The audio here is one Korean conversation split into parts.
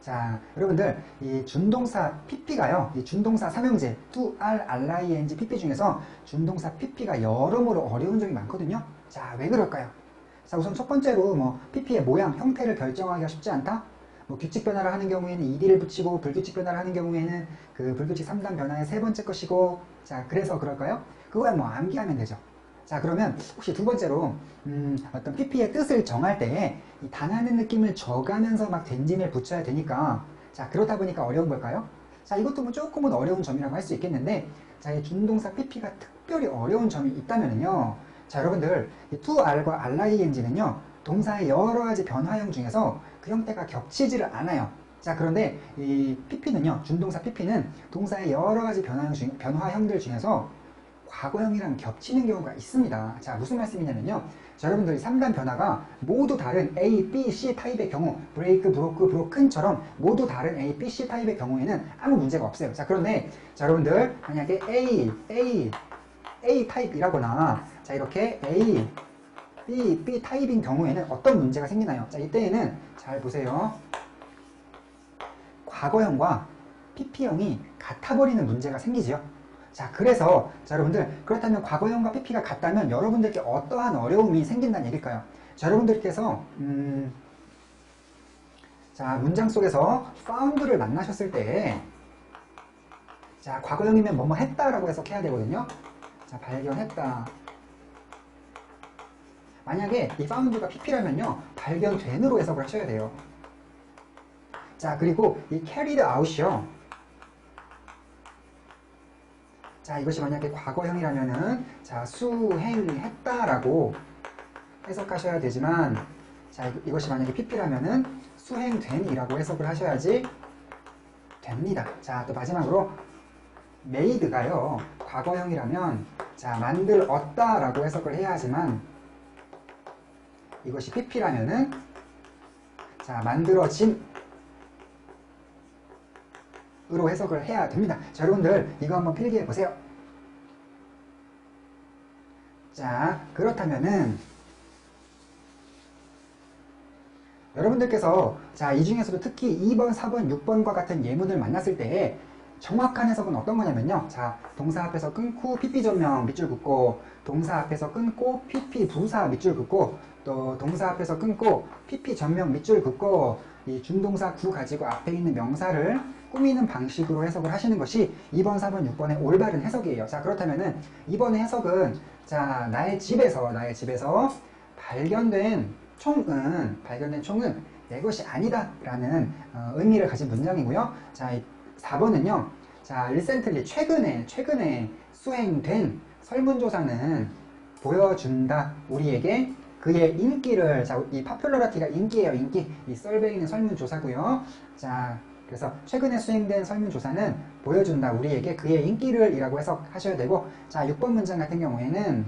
자, 여러분들 이 준동사 pp가요. 이 준동사 삼형제 to, r, ring, pp 중에서 준동사 pp가 여러모로 어려운 점이 많거든요. 자, 왜 그럴까요? 자, 우선 첫 번째로 뭐 pp의 모양, 형태를 결정하기가 쉽지 않다. 뭐 규칙 변화를 하는 경우에는 ed를 붙이고 불규칙 변화를 하는 경우에는 그 불규칙 3단 변화의 세 번째 것이고, 자, 그래서 그럴까요? 그거야 뭐 암기하면 되죠. 자, 그러면 혹시 두 번째로 어떤 pp의 뜻을 정할 때에 이 단하는 느낌을 줘가면서 막 덴짐을 붙여야 되니까, 자, 그렇다 보니까 어려운 걸까요? 자, 이것도 뭐 조금은 어려운 점이라고 할 수 있겠는데, 자, 이 준동사 pp가 특별히 어려운 점이 있다면은요, 자, 여러분들 이 to, r과 ring는요 동사의 여러 가지 변화형 중에서 그 형태가 겹치지를 않아요. 자, 그런데 이 pp는요, 준동사 pp는 동사의 여러 가지 변화형들 중에서 과거형이랑 겹치는 경우가 있습니다. 자, 무슨 말씀이냐면요. 자, 여러분들이 3단 변화가 모두 다른 A, B, C 타입의 경우, 브레이크, 브로크, 브로큰처럼 모두 다른 A, B, C 타입의 경우에는 아무 문제가 없어요. 자, 그런데 자, 여러분들 만약에 A 타입이라거나, 자, 이렇게 A, B 타입인 경우에는 어떤 문제가 생기나요? 자, 이때에는 잘 보세요. 과거형과 pp형이 같아버리는 문제가 생기지요. 자, 그래서 자, 여러분들 그렇다면 과거형과 pp가 같다면 여러분들께 어떠한 어려움이 생긴다는 얘기일까요? 자, 여러분들께서 자, 문장 속에서 found를 만나셨을 때, 자, 과거형이면 뭐뭐 했다라고 해석해야 되거든요. 자, 발견했다. 만약에 이 found가 pp라면요, 발견된으로 해석을 하셔야 돼요. 자, 그리고 이 carried out이요. 자, 이것이 만약에 과거형이라면은, 자, 수행했다라고 해석하셔야 되지만, 자, 이것이 만약에 pp라면은 수행된이라고 해석을 하셔야지 됩니다. 자, 또 마지막으로 made가요, 과거형이라면, 자, 만들었다라고 해석을 해야 하지만, 이것이 pp라면은, 자, 만들어진 으로 해석을 해야 됩니다. 자, 여러분들 이거 한번 필기해 보세요. 자, 그렇다면은 여러분들께서 자, 이 중에서도 특히 2번, 4번, 6번과 같은 예문을 만났을 때 정확한 해석은 어떤 거냐면요. 자, 동사 앞에서 끊고 pp 전명 밑줄 긋고, 동사 앞에서 끊고 pp 부사 밑줄 긋고, 또 동사 앞에서 끊고 pp 전명 밑줄 긋고, 이 준동사 구 가지고 앞에 있는 명사를 꾸미는 방식으로 해석을 하시는 것이 2번, 4번, 6번의 올바른 해석이에요. 자, 그렇다면은 이번의 해석은, 자, 나의 집에서 발견된 총은 내 것이 아니다 라는 의미를 가진 문장이고요. 자, 4번은요. 자, recently 최근에 수행된 설문조사는 보여준다. 우리에게 그의 인기를, 자, 이 popularity가 인기예요, 인기. 이 survey는 설문조사고요. 자, 그래서 최근에 수행된 설문조사는 보여준다. 우리에게 그의 인기를 이라고 해석하셔야 되고, 자, 6번 문장 같은 경우에는,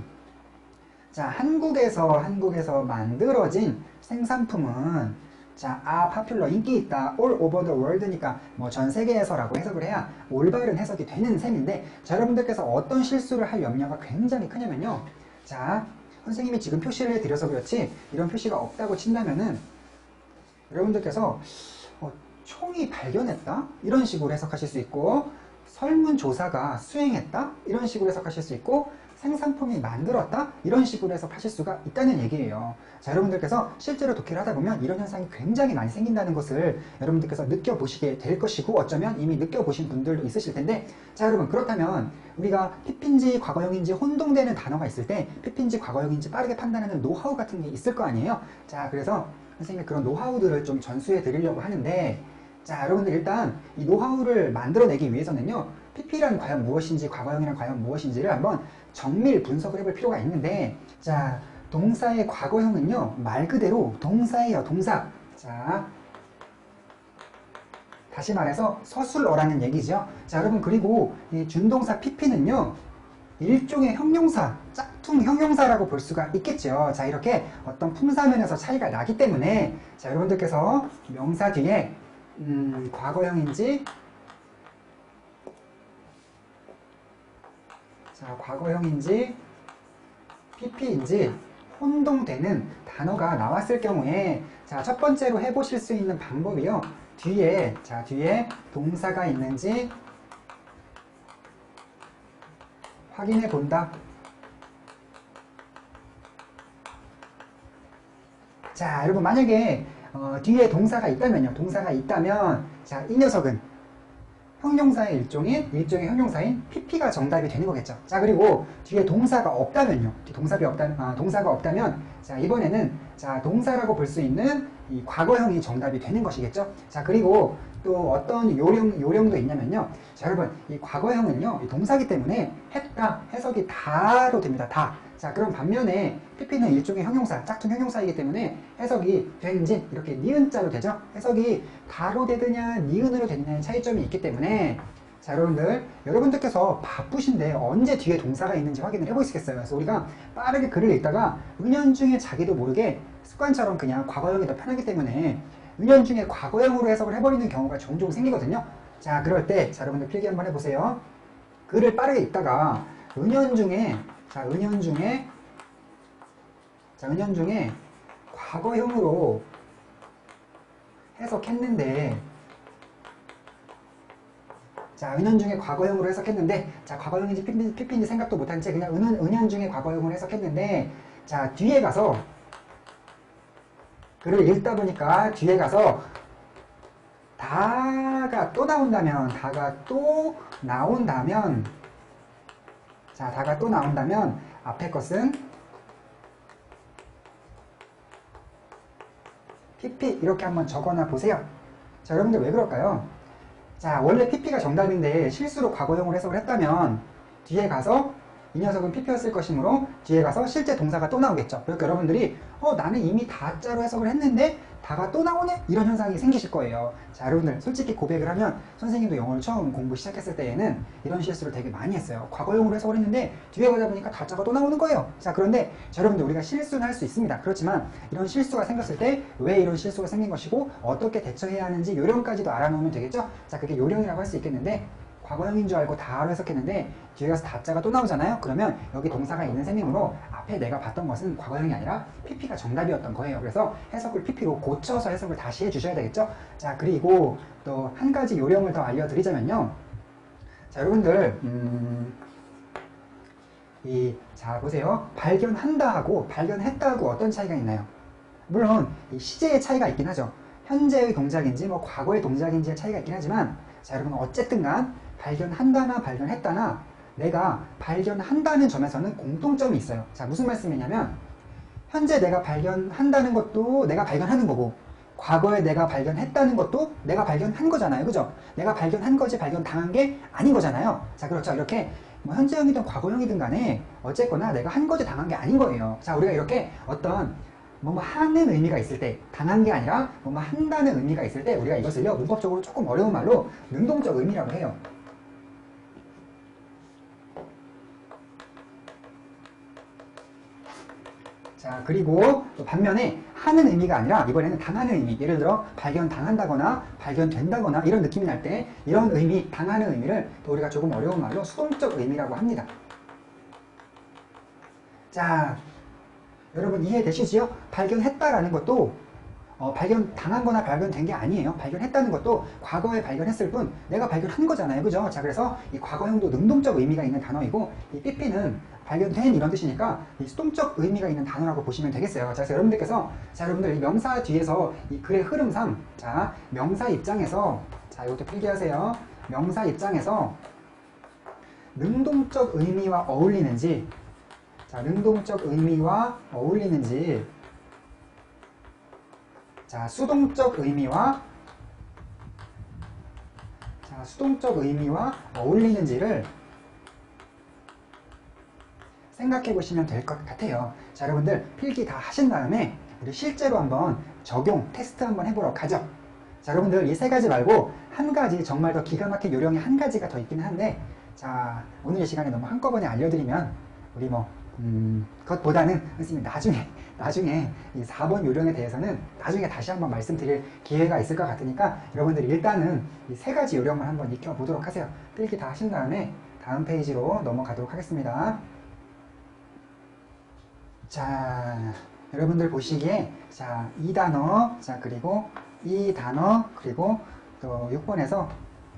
자, 한국에서 만들어진 생산품은, 자, popular, 인기 있다, all over the world니까 뭐 전 세계에서라고 해석을 해야 올바른 해석이 되는 셈인데, 자, 여러분들께서 어떤 실수를 할 염려가 굉장히 크냐면요. 자, 선생님이 지금 표시를 해드려서 그렇지 이런 표시가 없다고 친다면은 여러분들께서 총이 발견했다? 이런 식으로 해석하실 수 있고, 설문조사가 수행했다? 이런 식으로 해석하실 수 있고, 생산품이 만들었다? 이런 식으로 해석하실 수가 있다는 얘기예요. 자, 여러분들께서 실제로 독해를 하다 보면 이런 현상이 굉장히 많이 생긴다는 것을 여러분들께서 느껴보시게 될 것이고, 어쩌면 이미 느껴보신 분들도 있으실 텐데, 자, 여러분, 그렇다면 우리가 pp인지 과거형인지 혼동되는 단어가 있을 때 pp인지 과거형인지 빠르게 판단하는 노하우 같은 게 있을 거 아니에요? 자, 그래서 선생님이 그런 노하우들을 좀 전수해 드리려고 하는데, 자, 여러분들 일단 이 노하우를 만들어내기 위해서는요, pp란 과연 무엇인지 과거형이란 과연 무엇인지를 한번 정밀 분석을 해볼 필요가 있는데, 자, 동사의 과거형은요, 말 그대로 동사예요, 동사. 자, 다시 말해서 서술어라는 얘기죠. 자, 여러분, 그리고 이 준동사 pp는요, 일종의 형용사, 짝퉁 형용사라고 볼 수가 있겠죠. 자, 이렇게 어떤 품사면에서 차이가 나기 때문에, 자, 여러분들께서 명사 뒤에 과거형인지, 자, 과거형인지 pp인지 혼동되는 단어가 나왔을 경우에 자, 첫 번째로 해보실 수 있는 방법이요. 뒤에 동사가 있는지 확인해 본다. 자, 여러분 만약에 뒤에 동사가 있다면요. 동사가 있다면 자, 이 녀석은 형용사의 일종인 형용사인 PP가 정답이 되는 거겠죠. 자, 그리고 뒤에 동사가 없다면요. 동사가 없다면 자, 이번에는 자, 동사라고 볼 수 있는 이 과거형이 정답이 되는 것이겠죠. 자, 그리고 또 어떤 요령도 있냐면요. 자, 여러분 이 과거형은요. 이 동사기 때문에 했다, 해석이 다로 됩니다. 다. 자, 그럼 반면에 PP는 일종의 형용사, 짝퉁 형용사이기 때문에 해석이 된지 이렇게 니은자로 되죠. 해석이 다로 되느냐 니은으로 되느냐의 차이점이 있기 때문에 자, 여러분들께서 바쁘신데 언제 뒤에 동사가 있는지 확인을 해보시겠어요. 그래서 우리가 빠르게 글을 읽다가 은연중에 자기도 모르게 습관처럼 그냥 과거형이 더 편하기 때문에 은연중에 과거형으로 해석을 해버리는 경우가 종종 생기거든요. 자, 그럴 때 자, 여러분들 필기 한번 해보세요. 글을 빠르게 읽다가 은연중에 과거형으로 해석했는데 자, 은연중에 과거형으로 해석했는데 자, 과거형인지 PP인지 생각도 못한 채 그냥 은연중에 과거형으로 해석했는데 자, 뒤에 가서 글을 읽다 보니까 뒤에 가서 다가 또 나온다면 자, 다가 또 나온다면 앞에 것은 PP 이렇게 한번 적어놔 보세요. 자, 여러분들 왜 그럴까요? 자, 원래 PP가 정답인데 실수로 과거형으로 해석을 했다면 뒤에 가서 이 녀석은 PP였을 것이므로 뒤에 가서 실제 동사가 또 나오겠죠. 그러니까 여러분들이 나는 이미 다자로 해석을 했는데 다가 또 나오네? 이런 현상이 생기실 거예요. 자, 여러분들 솔직히 고백을 하면 선생님도 영어를 처음 공부 시작했을 때에는 이런 실수를 되게 많이 했어요. 과거형으로 해석을 했는데 뒤에 가다 보니까 다자가 또 나오는 거예요. 자, 그런데 자, 여러분들 우리가 실수는 할 수 있습니다. 그렇지만 이런 실수가 생겼을 때 왜 이런 실수가 생긴 것이고 어떻게 대처해야 하는지 요령까지도 알아놓으면 되겠죠? 자, 그게 요령이라고 할 수 있겠는데 과거형인 줄 알고 다로 해석했는데 뒤에 가서 다자가 또 나오잖아요. 그러면 여기 동사가 있는 셈이므로 앞에 내가 봤던 것은 과거형이 아니라 PP가 정답이었던 거예요. 그래서 해석을 PP로 고쳐서 해석을 다시 해주셔야 되겠죠. 자, 그리고 또 한 가지 요령을 더 알려드리자면요. 자, 여러분들 자, 보세요. 발견한다하고 발견했다하고 어떤 차이가 있나요? 물론 이 시제의 차이가 있긴 하죠. 현재의 동작인지 뭐 과거의 동작인지의 차이가 있긴 하지만 자, 여러분 어쨌든 간 발견한다나 발견했다나 내가 발견한다는 점에서는 공통점이 있어요. 자, 무슨 말씀이냐면 현재 내가 발견한다는 것도 내가 발견하는 거고 과거에 내가 발견했다는 것도 내가 발견한 거잖아요. 그죠? 내가 발견한 거지 발견당한 게 아닌 거잖아요. 자, 그렇죠. 이렇게 뭐 현재형이든 과거형이든 간에 어쨌거나 내가 한 거지 당한 게 아닌 거예요. 자, 우리가 이렇게 어떤 뭐뭐 하는 의미가 있을 때 당한 게 아니라 뭐뭐 한다는 의미가 있을 때 우리가 이것을요 문법적으로 조금 어려운 말로 능동적 의미라고 해요. 자, 그리고 또 반면에 하는 의미가 아니라 이번에는 당하는 의미, 예를 들어 발견당한다거나 발견된다거나 이런 느낌이 날 때 이런 의미, 당하는 의미를 또 우리가 조금 어려운 말로 수동적 의미라고 합니다. 자, 여러분 이해되시지요? 발견했다라는 것도 발견당한 거나 발견된 게 아니에요. 발견했다는 것도 과거에 발견했을 뿐 내가 발견한 거잖아요. 그죠? 자, 그래서 이 과거형도 능동적 의미가 있는 단어이고 이 PP는 발견된 이런 뜻이니까 이 수동적 의미가 있는 단어라고 보시면 되겠어요. 자, 그래서 여러분들께서 자, 여러분들 이 명사 뒤에서 이 글의 흐름상 자, 명사 입장에서 자, 이것도 필기하세요. 명사 입장에서 능동적 의미와 어울리는지 자, 능동적 의미와 어울리는지 자, 수동적 의미와 어울리는지를 생각해 보시면 될 것 같아요. 자, 여러분들 필기 다 하신 다음에 우리 실제로 한번 적용, 테스트 한번 해보러 가죠. 자, 여러분들 이 세 가지 말고 한 가지 정말 더 기가 막힌 요령이 한 가지가 더 있긴 한데 자, 오늘 이 시간에 너무 한꺼번에 알려드리면 우리 그것보다는 선생님 나중에 이 4번 요령에 대해서는 나중에 다시 한번 말씀드릴 기회가 있을 것 같으니까 여러분들이 일단은 이 세 가지 요령만 한번 익혀보도록 하세요. 필기 다 하신 다음에 다음 페이지로 넘어가도록 하겠습니다. 자, 여러분들 보시기에 자, 이 단어, 자, 그리고 이 단어, 그리고 또 6번에서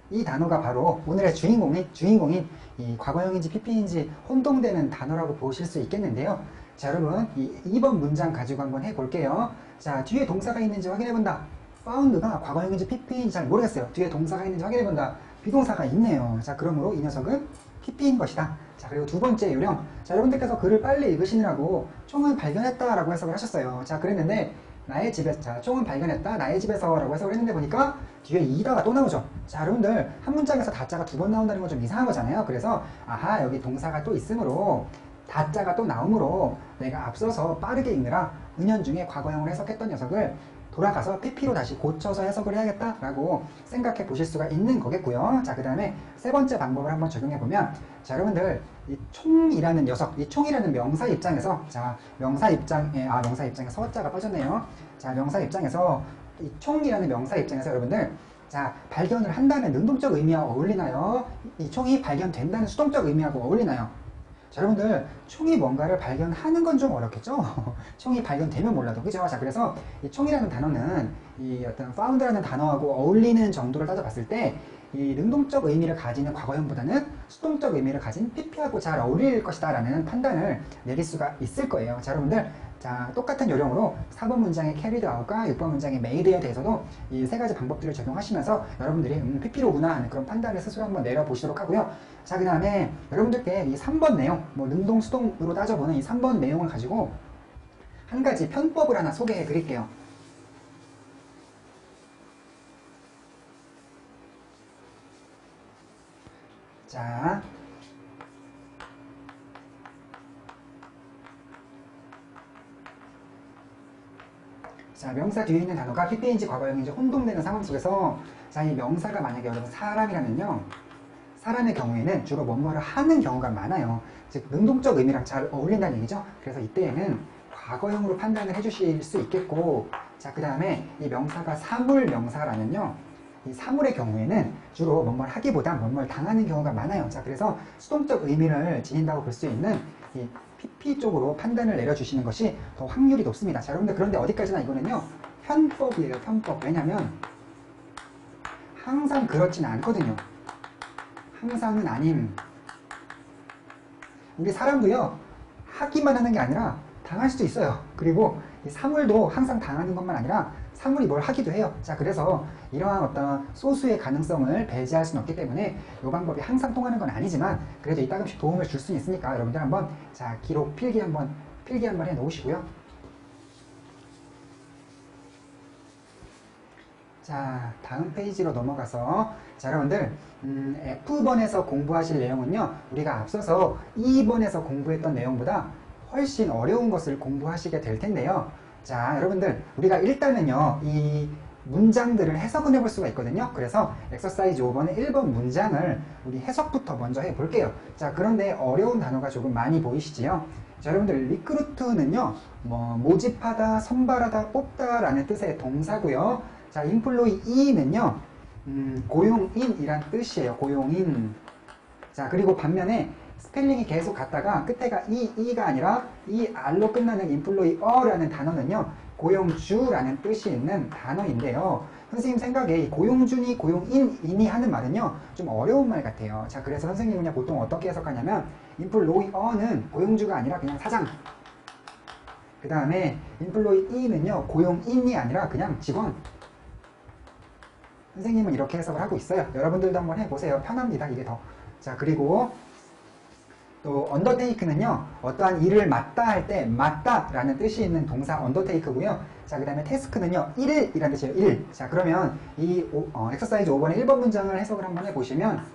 이 단어가 바로 오늘의 주인공인 이 과거형인지 PP인지 혼동되는 단어라고 보실 수 있겠는데요. 자, 여러분, 이 2번 문장 가지고 한번 해볼게요. 자, 뒤에 동사가 있는지 확인해본다. found가 과거형인지 PP인지 잘 모르겠어요. 뒤에 동사가 있는지 확인해본다. 비동사가 있네요. 자, 그러므로 이 녀석은 PP인 것이다. 자, 그리고 두 번째 요령. 자, 여러분들께서 글을 빨리 읽으시느라고 총은 발견했다라고 해석을 하셨어요. 자, 그랬는데 나의 집에서, 자, 총은 발견했다, 나의 집에서 라고 해석을 했는데 보니까 뒤에 이다가 또 나오죠. 자, 여러분들 한 문장에서 다자가 두 번 나온다는 건 좀 이상한 거잖아요. 그래서 아하, 여기 동사가 또 있으므로 다자가 또 나오므로 내가 앞서서 빠르게 읽느라 은연중에 과거형을 해석했던 녀석을 돌아가서 PP로 다시 고쳐서 해석을 해야겠다라고 생각해 보실 수가 있는 거겠고요. 자, 그 다음에 세 번째 방법을 한번 적용해 보면, 자, 여러분들 이 총이라는 녀석, 이 총이라는 명사 입장에서, 자, 명사 입장에 서자가 빠졌네요. 자, 명사 입장에서 이 총이라는 명사 입장에서 여러분들, 자, 발견을 한다는 능동적 의미와 어울리나요? 이 총이 발견된다는 수동적 의미하고 어울리나요? 자, 여러분들 총이 뭔가를 발견하는 건 좀 어렵겠죠? 총이 발견되면 몰라도, 그죠? 자, 그래서 이 총이라는 단어는 이 어떤 found라는 단어하고 어울리는 정도를 따져봤을 때 이 능동적 의미를 가지는 과거형보다는 수동적 의미를 가진 PP하고 잘 어울릴 것이다 라는 판단을 내릴 수가 있을 거예요. 자, 여러분들, 자, 똑같은 요령으로 4번 문장의 carried out과 6번 문장의 made에 대해서도 이 세 가지 방법들을 적용하시면서 여러분들이 PP로구나 하는 그런 판단을 스스로 한번 내려보시도록 하고요. 자, 그 다음에 여러분들께 이 3번 내용, 뭐 능동, 수동으로 따져보는 이 3번 내용을 가지고 한 가지 편법을 하나 소개해 드릴게요. 자, 명사 뒤에 있는 단어가 PP인지 과거형인지 혼동되는 상황 속에서, 자, 이 명사가 만약에 여러분 사람이라면요, 사람의 경우에는 주로 뭐뭐를 하는 경우가 많아요. 즉 능동적 의미랑 잘 어울린다는 얘기죠. 그래서 이때에는 과거형으로 판단을 해주실 수 있겠고, 자, 그 다음에 이 명사가 사물 명사라면요, 이 사물의 경우에는 주로 뭐뭐를 하기보다 뭐뭐를 당하는 경우가 많아요. 자, 그래서 수동적 의미를 지닌다고 볼 수 있는 이 PP 쪽으로 판단을 내려주시는 것이 더 확률이 높습니다. 자, 여러분들, 그런데 어디까지나 이거는요, 편법이에요. 편법. 왜냐면 항상 그렇지는 않거든요. 항상은 아님. 우리 사람도요, 하기만 하는 게 아니라 당할 수도 있어요. 그리고 이 사물도 항상 당하는 것만 아니라 사물이 뭘 하기도 해요. 자, 그래서 이러한 어떤 소수의 가능성을 배제할 수는 없기 때문에 이 방법이 항상 통하는 건 아니지만 그래도 이따금씩 도움을 줄 수 있으니까 여러분들 한번, 자, 기록 필기 한번 해 놓으시고요. 자, 다음 페이지로 넘어가서, 자, 여러분들 F번에서 공부하실 내용은요, 우리가 앞서서 2번에서 공부했던 내용보다 훨씬 어려운 것을 공부하시게 될 텐데요. 자, 여러분들, 우리가 일단은요, 이 문장들을 해석은 해볼 수가 있거든요. 그래서 엑서사이즈 5번의 1번 문장을 우리 해석부터 먼저 해볼게요. 자, 그런데 어려운 단어가 조금 많이 보이시지요? 자, 여러분들, 리크루트는요, 뭐 모집하다, 선발하다, 뽑다 라는 뜻의 동사고요. 자, employee는요, 고용인이란 뜻이에요. 고용인. 자, 그리고 반면에 스펠링이 계속 같다가 끝에가 이가 아니라 R로 끝나는 employer라는 단어는요, 고용주라는 뜻이 있는 단어인데요. 선생님 생각에 이 고용주니 고용인이니 하는 말은요, 좀 어려운 말 같아요. 자, 그래서 선생님은요, 보통 어떻게 해석하냐면 employer는 고용주가 아니라 그냥 사장, 그 다음에 employee는요, 고용인이 아니라 그냥 직원. 선생님은 이렇게 해석을 하고 있어요. 여러분들도 한번 해보세요. 편합니다, 이게 더. 자, 그리고 또 undertake는요, 어떠한 일을 맡다 할 때 맡다 라는 뜻이 있는 동사 undertake고요. 자, 그 다음에 task는요, 일이라는 뜻이에요. 일. 자, 그러면 이 엑서사이즈 5번의 1번 문장을 해석을 한번 해보시면,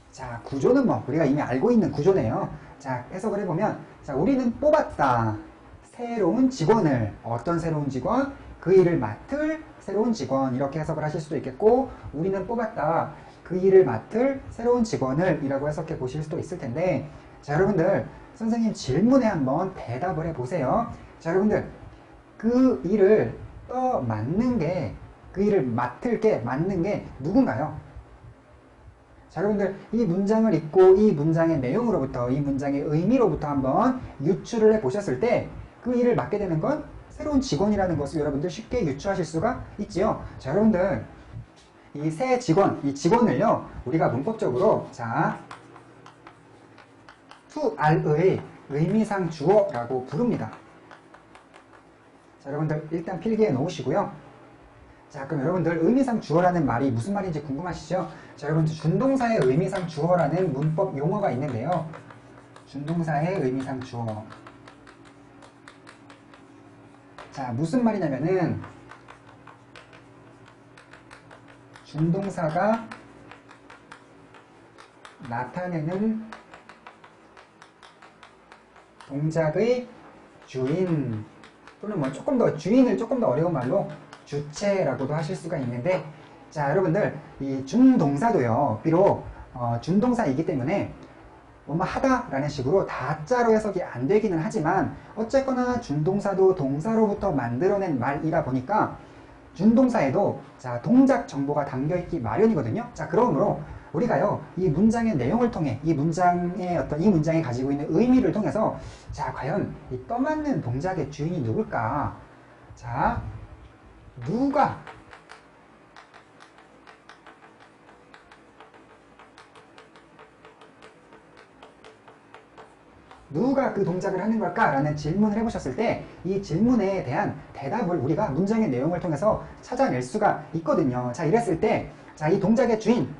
자, 구조는 뭐 우리가 이미 알고 있는 구조네요. 자, 해석을 해보면, 자, 우리는 뽑았다. 새로운 직원을. 어떤 새로운 직원? 그 일을 맡을 새로운 직원. 이렇게 해석을 하실 수도 있겠고, 우리는 뽑았다. 그 일을 맡을 새로운 직원을 이라고 해석해 보실 수도 있을 텐데, 자, 여러분들, 선생님 질문에 한번 대답을 해보세요. 자, 여러분들, 그 일을 맡는 게, 그 일을 맡을 게, 맡는 게 누군가요? 자, 여러분들 이 문장을 읽고 이 문장의 내용으로부터 이 문장의 의미로부터 한번 유추를 해 보셨을 때 그 일을 맡게 되는 건 새로운 직원이라는 것을 여러분들 쉽게 유추하실 수가 있지요. 자, 여러분들 이 새 직원, 이 직원을요 우리가 문법적으로 자 to re의 의미상 주어라고 부릅니다. 자, 여러분들 일단 필기해 놓으시고요. 자, 그럼 여러분들 의미상 주어라는 말이 무슨 말인지 궁금하시죠? 자, 여러분들 준동사의 의미상 주어라는 문법 용어가 있는데요. 준동사의 의미상 주어. 자, 무슨 말이냐면은 준동사가 나타내는 동작의 주인 또는 뭐 조금 더 주인을 조금 더 어려운 말로 주체라고도 하실 수가 있는데, 자, 여러분들 이 준동사도요 비록 준동사이기 때문에 뭐뭐 하다 라는 식으로 다자로 해석이 안 되기는 하지만 어쨌거나 준동사도 동사로부터 만들어낸 말이다 보니까 준동사에도 자 동작 정보가 담겨있기 마련이거든요. 자, 그러므로 우리가요 이 문장의 내용을 통해 이 문장의 이 문장이 가지고 있는 의미를 통해서 자 과연 이 떠맞는 동작의 주인이 누굴까? 자, 누가 그 동작을 하는 걸까? 라는 질문을 해보셨을 때 이 질문에 대한 대답을 우리가 문장의 내용을 통해서 찾아낼 수가 있거든요. 자, 이랬을 때 자, 이 동작의 주인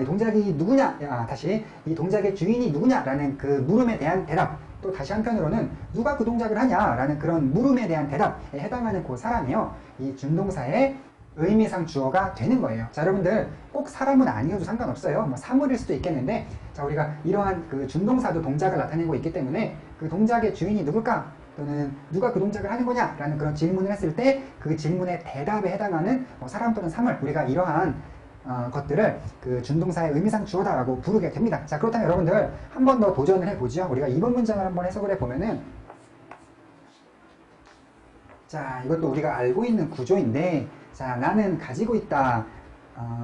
이 동작이 누구냐? 다시 이 동작의 주인이 누구냐라는 그 물음에 대한 대답, 또 다시 한편으로는 누가 그 동작을 하냐라는 그런 물음에 대한 대답에 해당하는 그 사람이요 이 준동사의 의미상 주어가 되는 거예요. 자, 여러분들 꼭 사람은 아니어도 상관없어요. 뭐 사물일 수도 있겠는데, 자, 우리가 이러한 그 준동사도 동작을 나타내고 있기 때문에 그 동작의 주인이 누굴까? 또는 누가 그 동작을 하는 거냐? 라는 그런 질문을 했을 때 그 질문의 대답에 해당하는 뭐 사람 또는 사물, 우리가 이러한 것들을 그 준동사의 의미상 주어다라고 부르게 됩니다. 자, 그렇다면 여러분들 한 번 더 도전을 해보죠. 우리가 이번 문장을 한번 해석을 해보면은, 자, 이것도 우리가 알고 있는 구조인데, 자, 나는 가지고 있다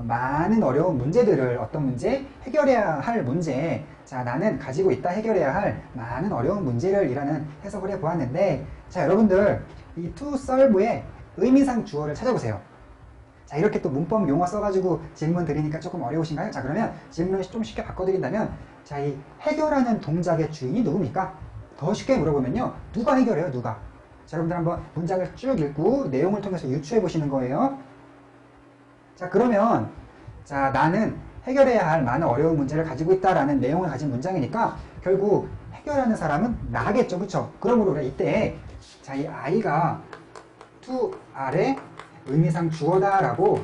많은 어려운 문제들을, 어떤 문제? 해결해야 할 문제. 자, 나는 가지고 있다 해결해야 할 많은 어려운 문제를 이라는 해석을 해보았는데, 자, 여러분들 이 to solve의 의미상 주어를 찾아보세요. 자, 이렇게 또 문법 용어 써가지고 질문 드리니까 조금 어려우신가요? 자, 그러면 질문을 좀 쉽게 바꿔드린다면, 자, 이 해결하는 동작의 주인이 누굽니까? 더 쉽게 물어보면요, 누가 해결해요? 누가? 자, 여러분들 한번 문장을 쭉 읽고 내용을 통해서 유추해 보시는 거예요. 자, 그러면 자, 나는 해결해야 할 많은 어려운 문제를 가지고 있다라는 내용을 가진 문장이니까 결국 해결하는 사람은 나겠죠, 그쵸? 그러므로 우리가 이때 자, 이 I가 to R의 의미상 주어다라고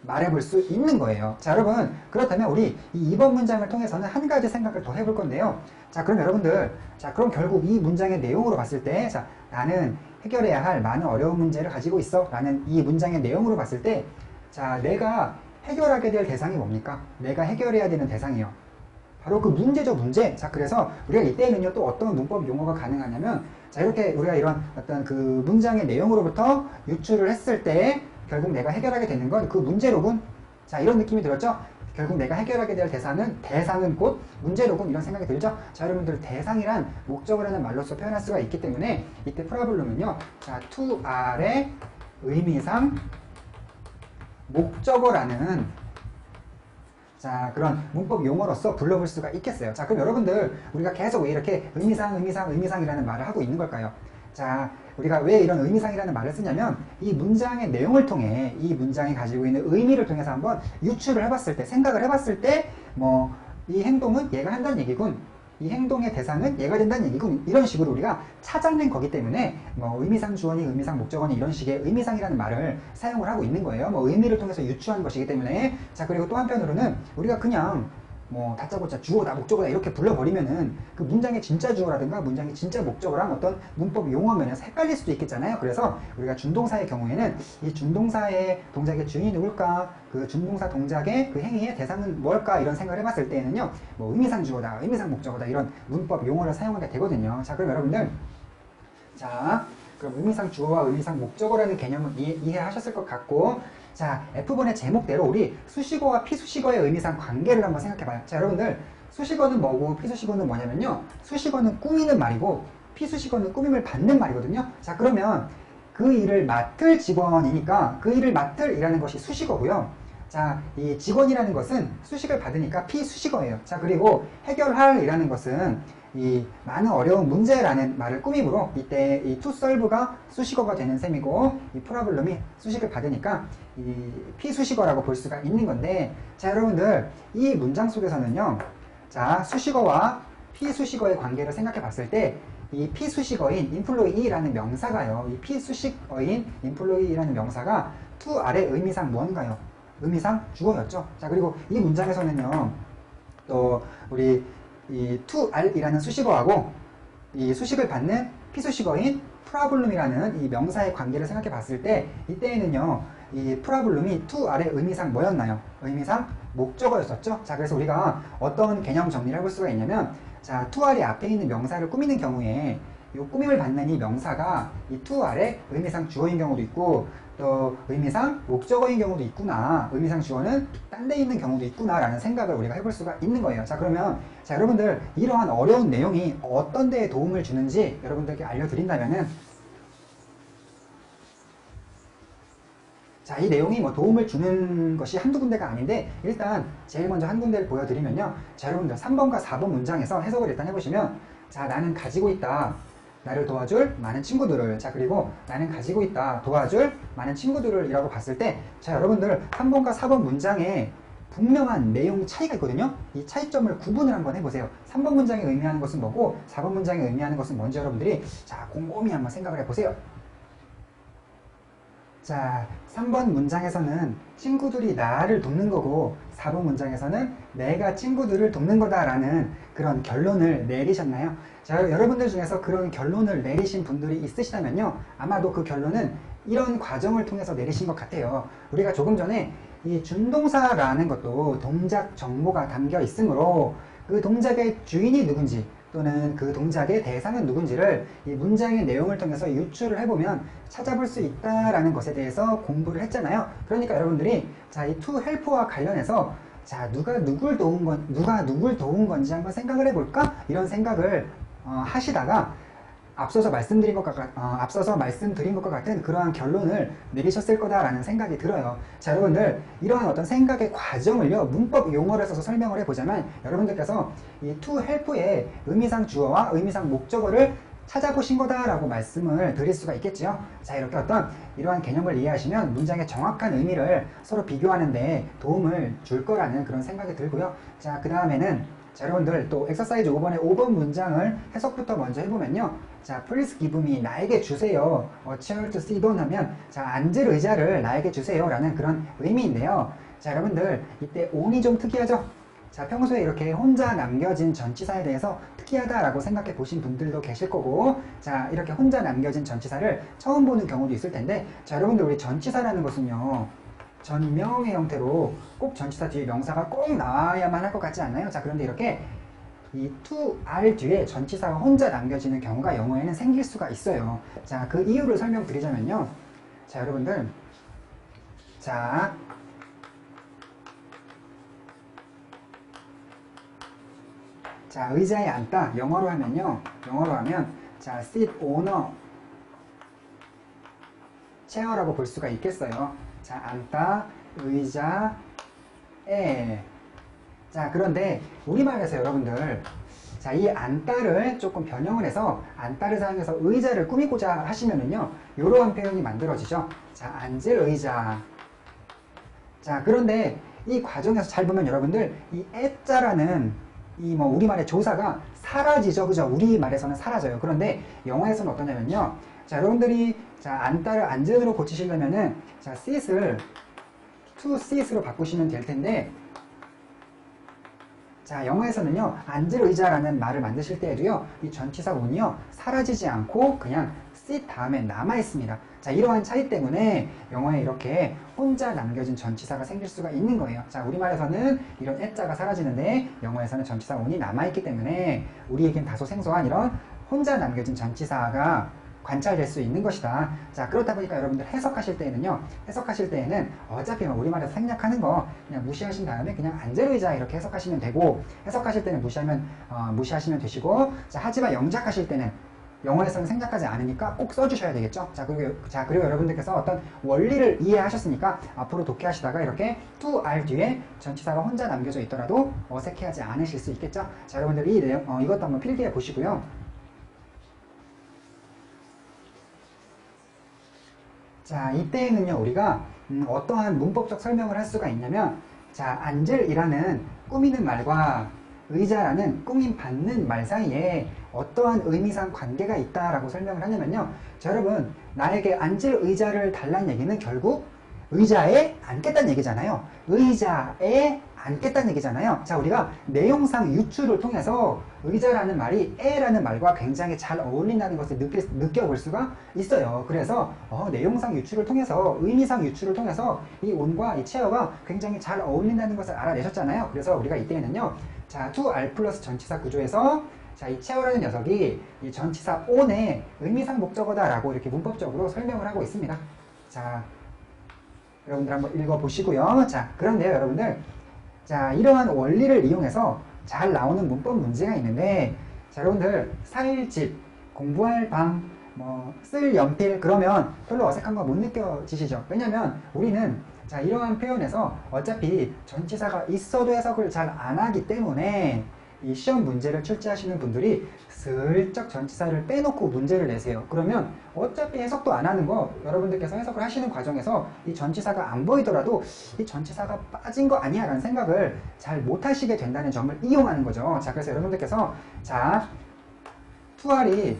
말해볼 수 있는 거예요. 자, 여러분 그렇다면 우리 이 2번 문장을 통해서는 한 가지 생각을 더 해볼 건데요. 자, 그럼 여러분들, 자, 그럼 결국 이 문장의 내용으로 봤을 때, 자, 나는 해결해야 할 많은 어려운 문제를 가지고 있어 라는 이 문장의 내용으로 봤을 때, 자, 내가 해결하게 될 대상이 뭡니까? 내가 해결해야 되는 대상이요, 바로 그 문제죠, 문제. 자, 그래서 우리가 이때는요 또 어떤 문법 용어가 가능하냐면, 자, 이렇게 우리가 이런 어떤 그 문장의 내용으로부터 유추를 했을 때 결국 내가 해결하게 되는 건 그 문제로군. 자, 이런 느낌이 들었죠? 결국 내가 해결하게 될 대상은 곧 문제로군, 이런 생각이 들죠? 자, 여러분들 대상이란 목적어라는 말로서 표현할 수가 있기 때문에 이때 프라블럼은요, 자, to R의 의미상 목적어라는 자, 그런 문법 용어로서 불러볼 수가 있겠어요. 자, 그럼 여러분들 우리가 계속 왜 이렇게 의미상이라는 말을 하고 있는 걸까요? 자, 우리가 왜 이런 의미상이라는 말을 쓰냐면 이 문장의 내용을 통해 이 문장이 가지고 있는 의미를 통해서 한번 유추를 해봤을 때, 생각을 해봤을 때 뭐 이 행동은 얘가 한다는 얘기군, 이 행동의 대상은 얘가 된다는 얘기군, 이런 식으로 우리가 찾아낸 거기 때문에 뭐 의미상 주어니 의미상 목적어니 이런 식의 의미상이라는 말을 사용을 하고 있는 거예요. 뭐 의미를 통해서 유추한 것이기 때문에. 자, 그리고 또 한편으로는 우리가 그냥 뭐 다짜고짜 주어다 목적어다 이렇게 불러버리면은 그 문장의 진짜 주어라든가 문장의 진짜 목적어랑 어떤 문법 용어 면에서 헷갈릴 수도 있겠잖아요. 그래서 우리가 준동사의 경우에는 이 준동사의 동작의 주인이 누굴까, 그 준동사 동작의 그 행위의 대상은 뭘까, 이런 생각을 해봤을 때에는요 뭐 의미상 주어다, 의미상 목적어다, 이런 문법 용어를 사용하게 되거든요. 자, 그럼 여러분들, 자, 그럼 의미상 주어와 의미상 목적어라는 개념을 이해하셨을 것 같고, 자, F번의 제목대로 우리 수식어와 피수식어의 의미상 관계를 한번 생각해봐요. 자, 여러분들 수식어는 뭐고 피수식어는 뭐냐면요. 수식어는 꾸미는 말이고 피수식어는 꾸밈을 받는 말이거든요. 자, 그러면 그 일을 맡을 직원이니까 그 일을 맡을이라는 것이 수식어고요. 자, 이 직원이라는 것은 수식을 받으니까 피수식어예요. 자, 그리고 해결할이라는 것은 이 많은 어려운 문제라는 말을 꾸밈으로 이때 이 to solve가 수식어가 되는 셈이고 이 problem이 수식을 받으니까 이 피수식어라고 볼 수가 있는 건데, 자, 여러분들 이 문장 속에서는요, 자, 수식어와 피수식어의 관계를 생각해 봤을 때 이 피수식어인 employee라는 명사가요, 이 피수식어인 employee라는 명사가 to 아래 의미상 뭔가요? 의미상 주어였죠. 자, 그리고 이 문장에서는요, 또 우리 이 to r이라는 수식어하고 이 수식을 받는 피수식어인 problem이라는 이 명사의 관계를 생각해 봤을 때 이때에는요, 이 problem이 to r의 의미상 뭐였나요? 의미상 목적어였었죠. 자, 그래서 우리가 어떤 개념 정리를 해볼 수가 있냐면, 자, to r이 앞에 있는 명사를 꾸미는 경우에 이 꾸밈을 받는 이 명사가 이 to r의 의미상 주어인 경우도 있고 또 의미상 목적어인 경우도 있구나, 의미상 주어는 딴 데 있는 경우도 있구나 라는 생각을 우리가 해볼 수가 있는 거예요. 자, 그러면 자, 여러분들 이러한 어려운 내용이 어떤 데에 도움을 주는지 여러분들께 알려드린다면은, 자, 이 내용이 뭐 도움을 주는 것이 한두 군데가 아닌데 일단 제일 먼저 한 군데를 보여드리면요, 자, 여러분들 3번과 4번 문장에서 해석을 일단 해보시면, 자, 나는 가지고 있다 나를 도와줄 많은 친구들을, 자, 그리고 나는 가지고 있다 도와줄 많은 친구들을 이라고 봤을 때, 자, 여러분들 3번과 4번 문장에 분명한 내용 차이가 있거든요. 이 차이점을 구분을 한번 해보세요. 3번 문장이 의미하는 것은 뭐고 4번 문장이 의미하는 것은 뭔지 여러분들이 자, 곰곰이 한번 생각을 해보세요. 자, 3번 문장에서는 친구들이 나를 돕는 거고 4번 문장에서는 내가 친구들을 돕는 거다라는 그런 결론을 내리셨나요? 자, 여러분들 중에서 그런 결론을 내리신 분들이 있으시다면요, 아마도 그 결론은 이런 과정을 통해서 내리신 것 같아요. 우리가 조금 전에 이 준동사라는 것도 동작 정보가 담겨 있으므로 그 동작의 주인이 누군지 또는 그 동작의 대상은 누군지를 이 문장의 내용을 통해서 유추를 해보면 찾아볼 수 있다라는 것에 대해서 공부를 했잖아요. 그러니까 여러분들이 자, 이 to help와 관련해서 자, 누가 누굴 도운 건지 한번 생각을 해볼까? 이런 생각을 하시다가 앞서서 말씀드린 것과 같은 그러한 결론을 내리셨을 거다라는 생각이 들어요. 자, 여러분들 이러한 어떤 생각의 과정을요, 문법 용어를 써서 설명을 해보자면 여러분들께서 이 to help의 의미상 주어와 의미상 목적어를 찾아보신 거다라고 말씀을 드릴 수가 있겠죠. 자, 이렇게 어떤 이러한 개념을 이해하시면 문장의 정확한 의미를 서로 비교하는데 도움을 줄 거라는 그런 생각이 들고요. 자, 그 다음에는 자, 여러분들 또 엑서사이즈 5번의 5번 문장을 해석부터 먼저 해보면요, 자, please give me, 나에게 주세요. chair to sit on 하면 자, 앉을 의자를 나에게 주세요 라는 그런 의미인데요. 자, 여러분들 이때 on이 좀 특이하죠? 자, 평소에 이렇게 혼자 남겨진 전치사에 대해서 특이하다라고 생각해 보신 분들도 계실 거고, 자, 이렇게 혼자 남겨진 전치사를 처음 보는 경우도 있을 텐데, 자, 여러분들 우리 전치사라는 것은요, 전명의 형태로 꼭 전치사 뒤에 명사가 꼭 나와야만 할 것 같지 않나요? 자, 그런데 이렇게 이 to r 뒤에 전치사가 혼자 남겨지는 경우가 영어에는 생길 수가 있어요. 자, 그 이유를 설명드리자면요, 자, 여러분들 자, 의자에 앉다 영어로 하면요, 자, sit on a chair라고 볼 수가 있겠어요. 자, 앉다 의자에. 자, 그런데 우리말에서 여러분들 자, 이 앉다를 조금 변형을 해서 앉다를 사용해서 의자를 꾸미고자 하시면은요, 이러한 표현이 만들어지죠. 자, 앉을 의자. 자, 그런데 이 과정에서 잘 보면 여러분들 이 애자라는 이 뭐 우리말의 조사가 사라지죠. 그죠? 우리말에서는 사라져요. 그런데 영어에서는 어떠냐면요, 자, 여러분들이 자, 앉다를 앉으로 고치시려면은 자, sit을 to sit으로 바꾸시면 될 텐데, 자, 영어에서는요, 앉을 의자라는 말을 만드실 때에도요, 이 전치사 on이요, 사라지지 않고 그냥 sit 다음에 남아 있습니다. 자, 이러한 차이 때문에 영어에 이렇게 혼자 남겨진 전치사가 생길 수가 있는 거예요. 자, 우리말에서는 이런 애자가 사라지는데 영어에서는 전치사 on이 남아 있기 때문에 우리에겐 다소 생소한 이런 혼자 남겨진 전치사가 관찰될 수 있는 것이다. 자, 그렇다 보니까 여러분들 해석하실 때에는요, 어차피 우리말에서 생략하는 거 그냥 무시하신 다음에 그냥 안젤의자 이렇게 해석하시면 되고, 해석하실 때는 무시하시면 되시고, 자, 하지만 영작하실 때는 영어에서는 생략하지 않으니까 꼭 써주셔야 되겠죠. 그리고 여러분들께서 어떤 원리를 이해하셨으니까 앞으로 독해하시다가 이렇게 to r 뒤에 전치사가 혼자 남겨져 있더라도 어색해하지 않으실 수 있겠죠. 자, 여러분들 이 내용, 이것도 한번 필기해 보시고요. 자, 이때에는요, 우리가 어떠한 문법적 설명을 할 수가 있냐면, 자, 안젤이라는 꾸미는 말과 의자라는 꾸밈 받는 말 사이에 어떠한 의미상 관계가 있다라고 설명을 하냐면요. 자, 여러분, 나에게 앉을 의자를 달라는 얘기는 결국 의자에 앉겠다는 얘기잖아요. 의자에 앉겠다는 얘기잖아요. 자, 우리가 내용상 유추를 통해서 의자라는 말이 에라는 말과 굉장히 잘 어울린다는 것을 느껴볼 수가 있어요. 그래서 내용상 유추를 통해서, 의미상 유추를 통해서 이 on과 이 체어가 굉장히 잘 어울린다는 것을 알아내셨잖아요. 그래서 우리가 이때는요, 자, to r 플러스 전치사 구조에서 자, 이 체어라는 녀석이 이 전치사 on의 의미상 목적어다라고 이렇게 문법적으로 설명을 하고 있습니다. 자, 여러분들 한번 읽어보시고요. 자, 그런데요, 여러분들. 자, 이러한 원리를 이용해서 잘 나오는 문법 문제가 있는데, 자, 여러분들, 살 집, 공부할 방, 쓸 연필, 그러면 별로 어색한 거 못 느껴지시죠? 왜냐면 우리는 자, 이러한 표현에서 어차피 전치사가 있어도 해석을 잘 안 하기 때문에 이 시험 문제를 출제하시는 분들이 슬쩍 전치사를 빼놓고 문제를 내세요. 그러면 어차피 해석도 안 하는 거 여러분들께서 해석을 하시는 과정에서 이 전치사가 안 보이더라도 이 전치사가 빠진 거 아니야 라는 생각을 잘 못하시게 된다는 점을 이용하는 거죠. 자, 그래서 여러분들께서 자, 투알이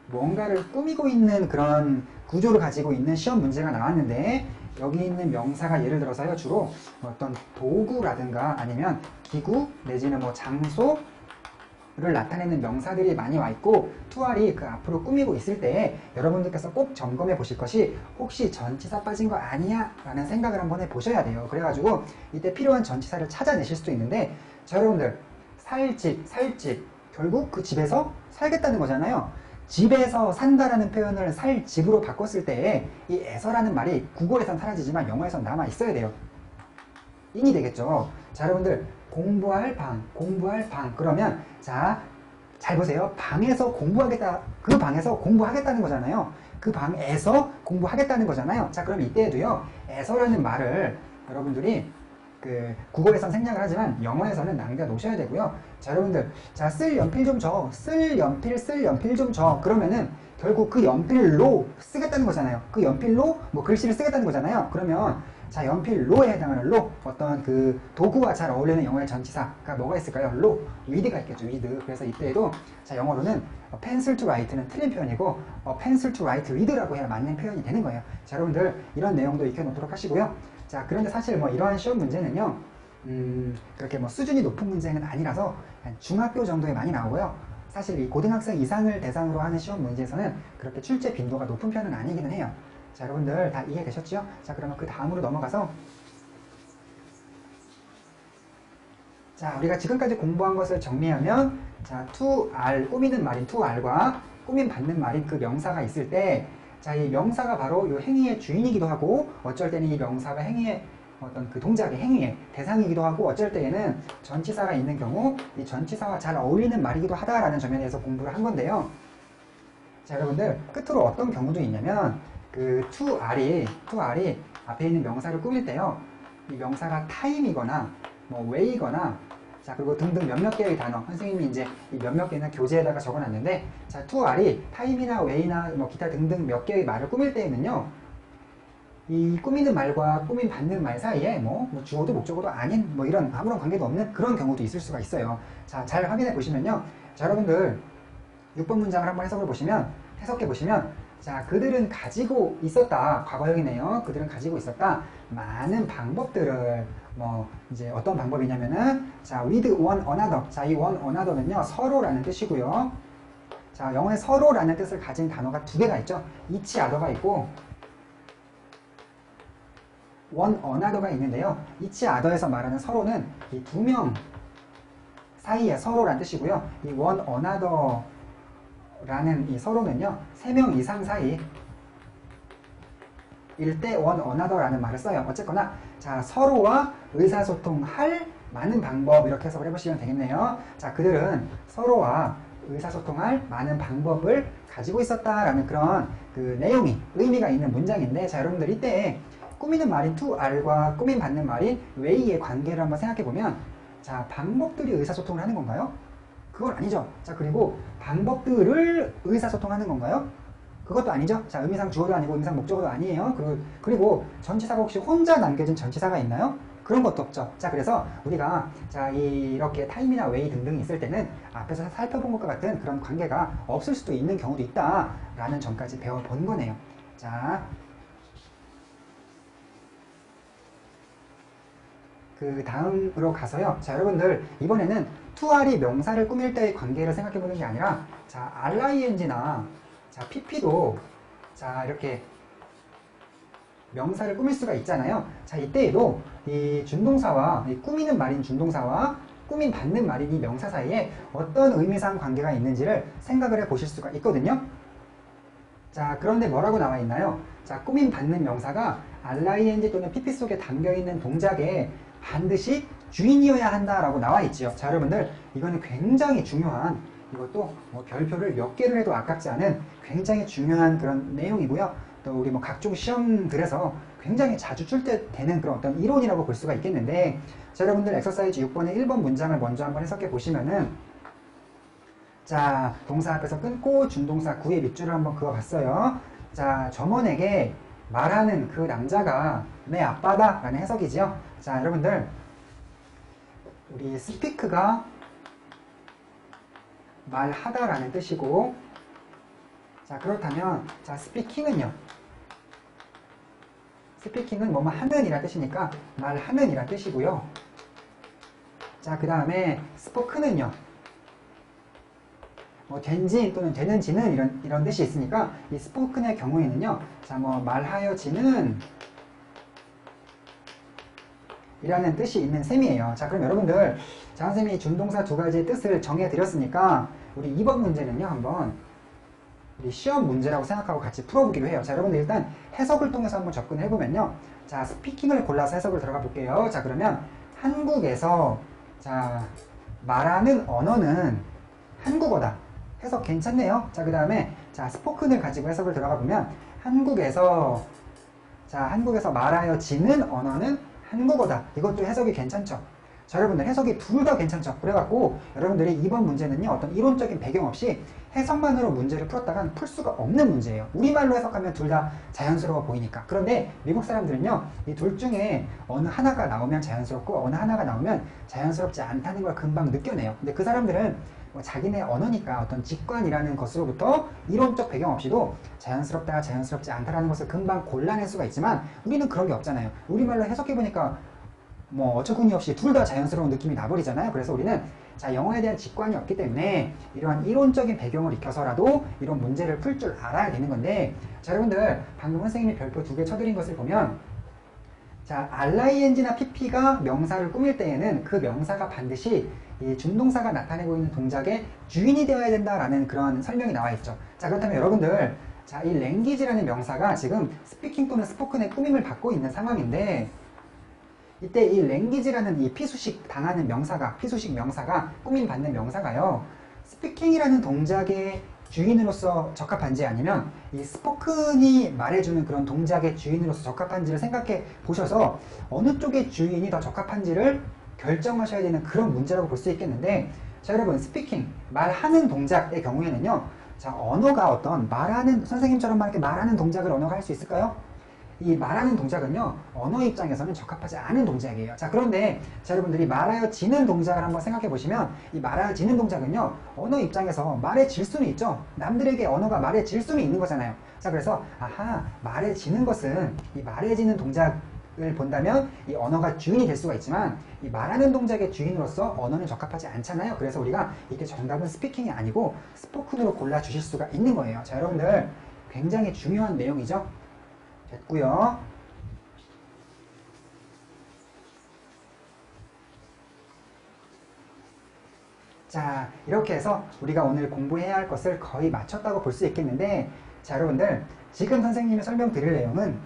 뭔가를 꾸미고 있는 그런 구조를 가지고 있는 시험 문제가 나왔는데, 여기 있는 명사가 예를 들어서요, 주로 어떤 도구라든가 아니면 기구 내지는 장소를 나타내는 명사들이 많이 와 있고, 투알이 그 앞으로 꾸미고 있을 때 여러분들께서 꼭 점검해 보실 것이 혹시 전치사 빠진 거 아니야? 라는 생각을 한번 해 보셔야 돼요. 그래가지고 이때 필요한 전치사를 찾아내실 수도 있는데, 자, 여러분들, 살집, 결국 그 집에서 살겠다는 거잖아요. 집에서 산다라는 표현을 살 집으로 바꿨을 때 이 에서라는 말이 국어에선 사라지지만 영어에선 남아 있어야 돼요. 인이 되겠죠. 자, 여러분들, 공부할 방 그러면 자, 잘 보세요. 방에서 공부하겠다, 그 방에서 공부하겠다는 거잖아요. 그 방에서 공부하겠다는 거잖아요. 자, 그럼 이때에도요, 에서라는 말을 여러분들이 국어에선 생략을 하지만 영어에서는 남겨 놓으셔야 되고요. 자, 여러분들, 자, 쓸 연필 좀 줘. 쓸 연필 좀 줘. 그러면은 결국 그 연필로 쓰겠다는 거잖아요. 그 연필로 글씨를 쓰겠다는 거잖아요. 그러면 자, 연필로에 해당하는 로, 어떤 그 도구와 잘 어울리는 영어의 전치사가 뭐가 있을까요? 로, with가 있겠죠. with. 그래서 이때에도 자, 영어로는 pencil to write는 틀린 표현이고 pencil to write with라고 해야 맞는 표현이 되는 거예요. 자, 여러분들, 이런 내용도 익혀놓도록 하시고요. 자, 그런데 사실 이러한 시험 문제는요, 그렇게 수준이 높은 문제는 아니라서 한 중학교 정도에 많이 나오고요. 사실 이 고등학생 이상을 대상으로 하는 시험 문제에서는 그렇게 출제 빈도가 높은 편은 아니기는 해요. 자, 여러분들 다 이해되셨죠? 자, 그러면 그 다음으로 넘어가서, 자, 우리가 지금까지 공부한 것을 정리하면, 자, to r, 꾸미는 말인 to r과 꾸밈 받는 말인 그 명사가 있을 때, 자, 이 명사가 바로 이 행위의 주인이기도 하고, 어쩔 때는 이 명사가 행위의 어떤 그 동작의 행위의 대상이기도 하고, 어쩔 때에는 전치사가 있는 경우 이 전치사와 잘 어울리는 말이기도 하다라는 점에서 공부를 한 건데요. 자, 여러분들, 끝으로 어떤 경우도 있냐면 그 to r이 앞에 있는 명사를 꾸밀 때요, 이 명사가 time이거나 way거나, 자, 그리고 등등 몇몇 개의 단어, 선생님이 이제 이 몇몇 개는 교재에다가 적어놨는데, 자, to r이 time이나 way나 기타 등등 몇 개의 말을 꾸밀 때에는요, 이 꾸미는 말과 꾸민 받는 말 사이에 주어도 목적어도 아닌 이런 아무런 관계도 없는 그런 경우도 있을 수가 있어요. 자, 잘 확인해 보시면요. 자, 여러분들 6번 문장을 한번 해석해 보시면, 자, 그들은 가지고 있었다. 과거형이네요. 그들은 가지고 있었다. 많은 방법들을 이제 어떤 방법이냐면은, 자, with one another. 자, 이 one another는요, 서로라는 뜻이고요. 자, 영어에 서로라는 뜻을 가진 단어가 두 개가 있죠. each other가 있고 one another가 있는데요. each other에서 말하는 서로는 이 두 명 사이의 서로란 뜻이고요. 이 one 라는 이 서로는요, 3명 이상 사이 일대 원 어나더라는 말을 써요. 어쨌거나 자, 서로와 의사소통할 많은 방법, 이렇게 해석을 해보시면 되겠네요. 자, 그들은 서로와 의사소통할 많은 방법을 가지고 있었다라는 그런 그 내용이, 의미가 있는 문장인데, 자, 여러분들 이때 꾸미는 말인 to are과 꾸민 받는 말인 way의 관계를 한번 생각해보면, 자, 방법들이 의사소통을 하는 건가요? 그건 아니죠. 자, 그리고 방법들을 의사소통하는 건가요? 그것도 아니죠. 자, 의미상 주어도 아니고 의미상 목적어도 아니에요. 그리고 전치사가 혹시 혼자 남겨진 전치사가 있나요? 그런 것도 없죠. 자, 그래서 우리가 자, 이렇게 타임이나 웨이 등등이 있을 때는 앞에서 살펴본 것과 같은 그런 관계가 없을 수도 있는 경우도 있다라는 점까지 배워본 거네요. 자, 그 다음으로 가서요. 자, 여러분들 이번에는 투알이 명사를 꾸밀 때의 관계를 생각해 보는 게 아니라, 자, RING나 자, PP도 자, 이렇게 명사를 꾸밀 수가 있잖아요. 자, 이때에도 이 준동사와 이 꾸미는 말인 준동사와 꾸민 받는 말인 이 명사 사이에 어떤 의미상 관계가 있는지를 생각을 해 보실 수가 있거든요. 자, 그런데 뭐라고 나와 있나요? 자, 꾸민 받는 명사가 RING 또는 PP 속에 담겨있는 동작에 반드시 주인이어야 한다라고 나와 있죠. 자, 여러분들 이거는 굉장히 중요한, 이것도 뭐 별표를 몇 개를 해도 아깝지 않은 굉장히 중요한 그런 내용이고요. 또 우리 뭐 각종 시험들에서 굉장히 자주 출제되는 그런 어떤 이론이라고 볼 수가 있겠는데, 자, 여러분들 엑서사이즈 6번의 1번 문장을 먼저 한번 해석해 보시면은, 자, 동사 앞에서 끊고 준동사 구의 밑줄을 한번 그어봤어요. 자, 점원에게 말하는 그 남자가 내 아빠다 라는 해석이지요. 자, 여러분들 우리 스피크가 말하다 라는 뜻이고, 자, 그렇다면 자, 스피킹은요, 스피킹은 뭐뭐 하는 이란 뜻이니까 말하는 이란 뜻이고요. 자, 그 다음에 스포크는요, 뭐 된지 또는 되는지는 이런 뜻이 있으니까 이 스포큰의 경우에는요, 자, 뭐 말하여지는 이라는 뜻이 있는 셈이에요. 자, 그럼 여러분들, 자, 선생님이 준동사 두 가지의 뜻을 정해 드렸으니까 우리 2번 문제는요, 한번 우리 시험 문제라고 생각하고 같이 풀어보기로 해요. 자, 여러분들 일단 해석을 통해서 한번 접근해 보면요, 자, 스피킹을 골라서 해석을 들어가 볼게요. 자, 그러면 한국에서 자, 말하는 언어는 한국어다. 해석 괜찮네요. 자, 그 다음에 자, 스포큰을 가지고 해석을 들어가 보면 한국에서 말하여지는 언어는 한국어다. 이것도 해석이 괜찮죠. 자, 여러분들 해석이 둘 다 괜찮죠. 그래갖고 여러분들이 이번 문제는요, 어떤 이론적인 배경 없이 해석만으로 문제를 풀었다간 풀 수가 없는 문제예요. 우리말로 해석하면 둘 다 자연스러워 보이니까. 그런데 미국 사람들은요, 이 둘 중에 어느 하나가 나오면 자연스럽고 어느 하나가 나오면 자연스럽지 않다는 걸 금방 느껴내요. 근데 그 사람들은 뭐 자기네 언어니까 어떤 직관이라는 것으로부터 이론적 배경 없이도 자연스럽다, 자연스럽지 않다라는 것을 금방 골라낼 수가 있지만, 우리는 그런 게 없잖아요. 우리말로 해석해보니까 뭐 어처구니 없이 둘 다 자연스러운 느낌이 나버리잖아요. 그래서 우리는 자, 영어에 대한 직관이 없기 때문에 이러한 이론적인 배경을 익혀서라도 이런 문제를 풀 줄 알아야 되는 건데, 자, 여러분들 방금 선생님이 별표 2개 쳐드린 것을 보면, 자, RING나 PP가 명사를 꾸밀 때에는 그 명사가 반드시 이 준동사가 나타내고 있는 동작의 주인이 되어야 된다라는 그런 설명이 나와 있죠. 자, 그렇다면 여러분들, 자, 이 랭귀지라는 명사가 지금 스피킹 또는 스포큰의 꾸밈을 받고 있는 상황인데, 이때 이 랭귀지라는 이 피수식 당하는 명사가, 피수식 명사가 꾸밈 받는 명사가요, 스피킹이라는 동작의 주인으로서 적합한지 아니면 이 스포큰이 말해주는 그런 동작의 주인으로서 적합한지를 생각해 보셔서 어느 쪽의 주인이 더 적합한지를 결정하셔야 되는 그런 문제라고 볼 수 있겠는데, 자, 여러분 스피킹, 말하는 동작의 경우에는요, 자, 언어가 어떤 말하는, 선생님처럼 이렇게 말하는 동작을 언어가 할 수 있을까요? 이 말하는 동작은요, 언어 입장에서는 적합하지 않은 동작이에요. 자, 그런데 자, 여러분들이 말하여지는 동작을 한번 생각해 보시면, 이 말하여지는 동작은요, 언어 입장에서 말해질 수는 있죠. 남들에게 언어가 말해질 수는 있는 거잖아요. 자, 그래서 아하, 말해지는 것은, 이 말해지는 동작을 본다면 이 언어가 주인이 될 수가 있지만, 이 말하는 동작의 주인으로서 언어는 적합하지 않잖아요. 그래서 우리가 이때 정답은 스피킹이 아니고 스포큰으로 골라 주실 수가 있는 거예요. 자, 여러분들 굉장히 중요한 내용이죠. 됐고요. 자, 이렇게 해서 우리가 오늘 공부해야 할 것을 거의 마쳤다고 볼 수 있겠는데, 자, 여러분들, 지금 선생님이 설명드릴 내용은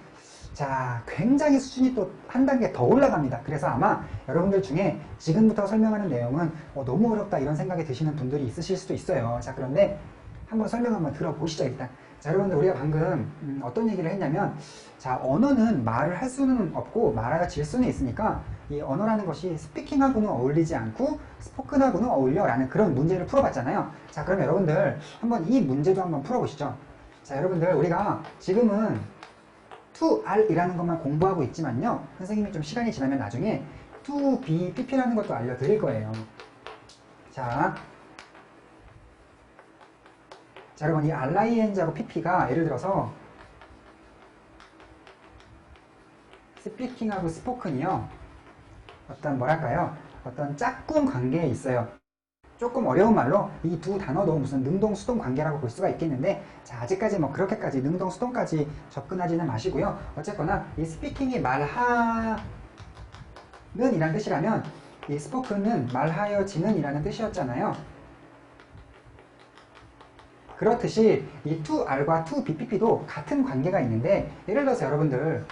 자, 굉장히 수준이 또 한 단계 더 올라갑니다. 그래서 아마 여러분들 중에 지금부터 설명하는 내용은 너무 어렵다 이런 생각이 드시는 분들이 있으실 수도 있어요. 자, 그런데 한번 설명 한번 들어보시죠, 일단. 자, 여러분들, 우리가 방금 어떤 얘기를 했냐면, 자, 언어는 말을 할 수는 없고 말하여 질 수는 있으니까 이 언어라는 것이 스피킹하고는 어울리지 않고 스포큰하고는 어울려 라는 그런 문제를 풀어봤잖아요. 자, 그럼 여러분들 한번 이 문제도 한번 풀어보시죠. 자, 여러분들, 우리가 지금은 to R이라는 것만 공부하고 있지만요, 선생님이 좀 시간이 지나면 나중에 to be, pp라는 것도 알려드릴 거예요. 자, 여러분, 이 RING하고 pp가 예를 들어서 스피킹하고 스포큰이요, 어떤 뭐랄까요, 어떤 짝꿍 관계에 있어요. 조금 어려운 말로 이 두 단어도 무슨 능동수동 관계라고 볼 수가 있겠는데, 자, 아직까지 뭐 그렇게까지 능동수동까지 접근하지는 마시고요. 어쨌거나 이 스피킹이 말하는 이란 뜻이라면 이 스포큰은 말하여지는 이라는 뜻이었잖아요. 그렇듯이 이 to R과 to BPP도 같은 관계가 있는데, 예를 들어서 여러분들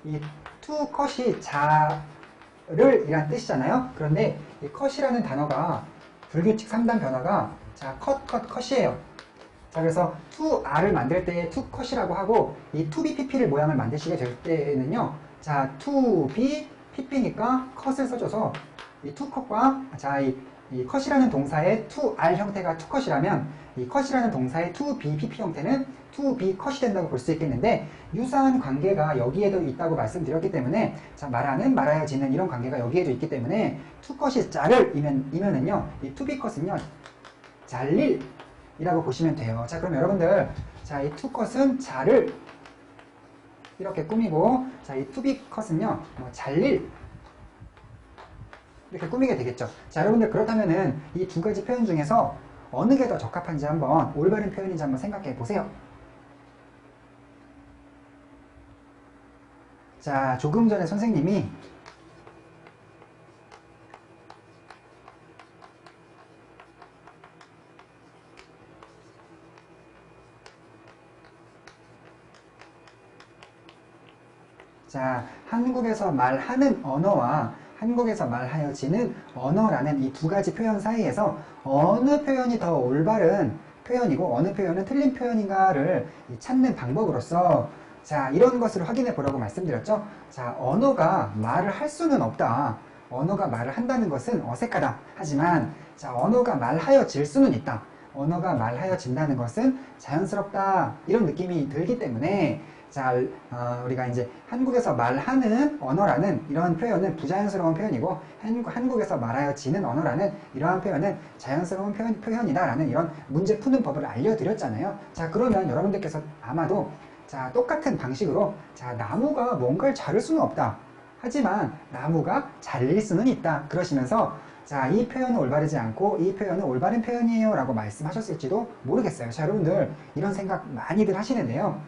이 to 컷이 자를 이란 뜻이잖아요. 그런데 이 컷이라는 단어가 불규칙 3단 변화가 자, 컷이에요. 자, 그래서 to R을 만들 때 to 컷이라고 하고, 이 to B PP를 모양을 만드시게 될 때는요, 자, to B PP니까 컷을 써줘서 이 to 컷과 자, 이 컷이라는 동사의 to R 형태가 to 컷이라면 이 컷이라는 동사의 to B PP 형태는 to B 컷이 된다고 볼 수 있겠는데, 유사한 관계가 여기에도 있다고 말씀드렸기 때문에, 자, 말하는, 말하여지는 이런 관계가 여기에도 있기 때문에 to 컷이 자를 이면은요, 이 to B 컷은요, 잘릴 이라고 보시면 돼요. 자, 그럼 여러분들, 자, 이 to 컷은 자를 이렇게 꾸미고, 자, 이 to B 컷은요, 뭐 잘릴 이렇게 꾸미게 되겠죠. 자, 여러분들, 그렇다면은 이 두 가지 표현 중에서 어느 게 더 적합한지 한번, 올바른 표현인지 한번 생각해 보세요. 자, 조금 전에 선생님이 자, 한국에서 말하는 언어와 한국에서 말하여지는 언어라는 이 두 가지 표현 사이에서 어느 표현이 더 올바른 표현이고 어느 표현은 틀린 표현인가를 찾는 방법으로서, 자, 이런 것을 확인해 보라고 말씀드렸죠. 자, 언어가 말을 할 수는 없다. 언어가 말을 한다는 것은 어색하다. 하지만 자, 언어가 말하여질 수는 있다. 언어가 말하여진다는 것은 자연스럽다. 이런 느낌이 들기 때문에, 자, 우리가 이제 한국에서 말하는 언어라는 이런 표현은 부자연스러운 표현이고, 한국에서 말하여지는 언어라는 이러한 표현은 자연스러운 표현이다라는 이런 문제 푸는 법을 알려드렸잖아요. 자, 그러면 여러분들께서 아마도 자, 똑같은 방식으로, 자, 나무가 뭔가를 자를 수는 없다. 하지만 나무가 잘릴 수는 있다. 그러시면서, 자, 이 표현은 올바르지 않고 이 표현은 올바른 표현이에요 라고 말씀하셨을지도 모르겠어요. 자, 여러분들 이런 생각 많이들 하시는데요.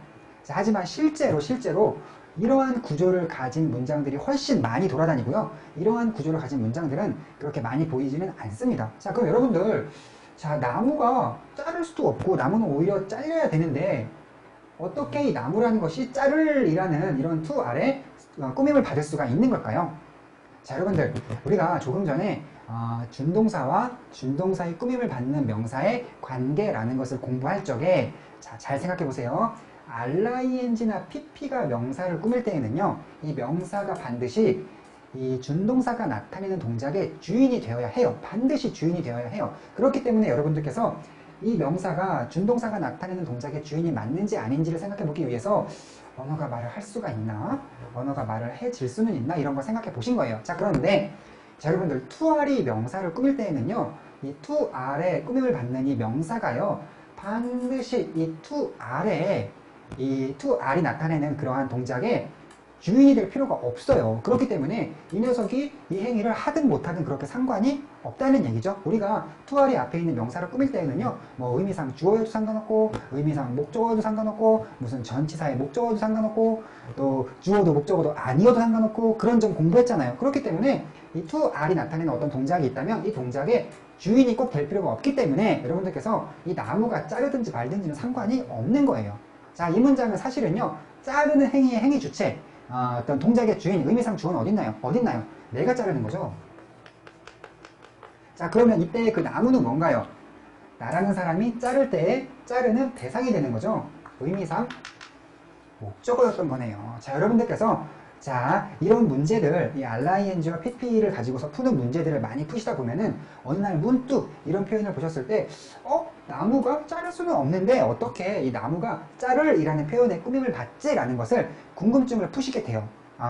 자, 하지만 실제로 이러한 구조를 가진 문장들이 훨씬 많이 돌아다니고요. 이러한 구조를 가진 문장들은 그렇게 많이 보이지는 않습니다. 자, 그럼 여러분들, 자, 나무가 자를 수도 없고 나무는 오히려 잘려야 되는데 어떻게 이 나무라는 것이 자를이라는 이런 to R에 꾸밈을 받을 수가 있는 걸까요? 자, 여러분들, 우리가 조금 전에 준동사와 준동사의 꾸밈을 받는 명사의 관계라는 것을 공부할 적에, 자, 잘 생각해 보세요. RING나 PP가 명사를 꾸밀 때에는요, 이 명사가 반드시 이 준동사가 나타내는 동작의 주인이 되어야 해요. 반드시 주인이 되어야 해요. 그렇기 때문에 여러분들께서 이 명사가 준동사가 나타내는 동작의 주인이 맞는지 아닌지를 생각해 보기 위해서 언어가 말을 할 수가 있나? 언어가 말을 해질 수는 있나? 이런 걸 생각해 보신 거예요. 자, 그런데 자, 여러분들, to R이 명사를 꾸밀 때에는요, 이 to R에 꾸밈을 받는 이 명사가요, 반드시 이 to R에 이 to R이 나타내는 그러한 동작에 주인이 될 필요가 없어요. 그렇기 때문에 이 녀석이 이 행위를 하든 못하든 그렇게 상관이 없다는 얘기죠. 우리가 투알이 앞에 있는 명사를 꾸밀 때에는요, 뭐 의미상 주어여도 상관없고, 의미상 목적어도 상관없고, 무슨 전치사의 목적어도 상관없고, 또 주어도 목적어도 아니어도 상관없고, 그런 점 공부했잖아요. 그렇기 때문에 이 투알이 나타내는 어떤 동작이 있다면 이 동작에 주인이 꼭 될 필요가 없기 때문에 여러분들께서 이 나무가 자르든지 말든지는 상관이 없는 거예요. 자, 이 문장은 사실은요, 자르는 행위의 행위 주체, 어떤 동작의 주인, 의미상 주어는 어딨나요? 어딨나요? 내가 자르는 거죠. 자, 그러면 이때 그 나무는 뭔가요? 나라는 사람이 자를 때에 자르는 대상이 되는 거죠. 의미상 목적어였던 거네요. 자, 여러분들께서 자, 이런 문제들, 이 RING와 PP를 가지고서 푸는 문제들을 많이 푸시다 보면은 어느 날 문득 이런 표현을 보셨을 때, 나무가 자를 수는 없는데 어떻게 이 나무가 자를 이라는 표현에 꾸밈을 받지? 라는 것을 궁금증을 푸시게 돼요.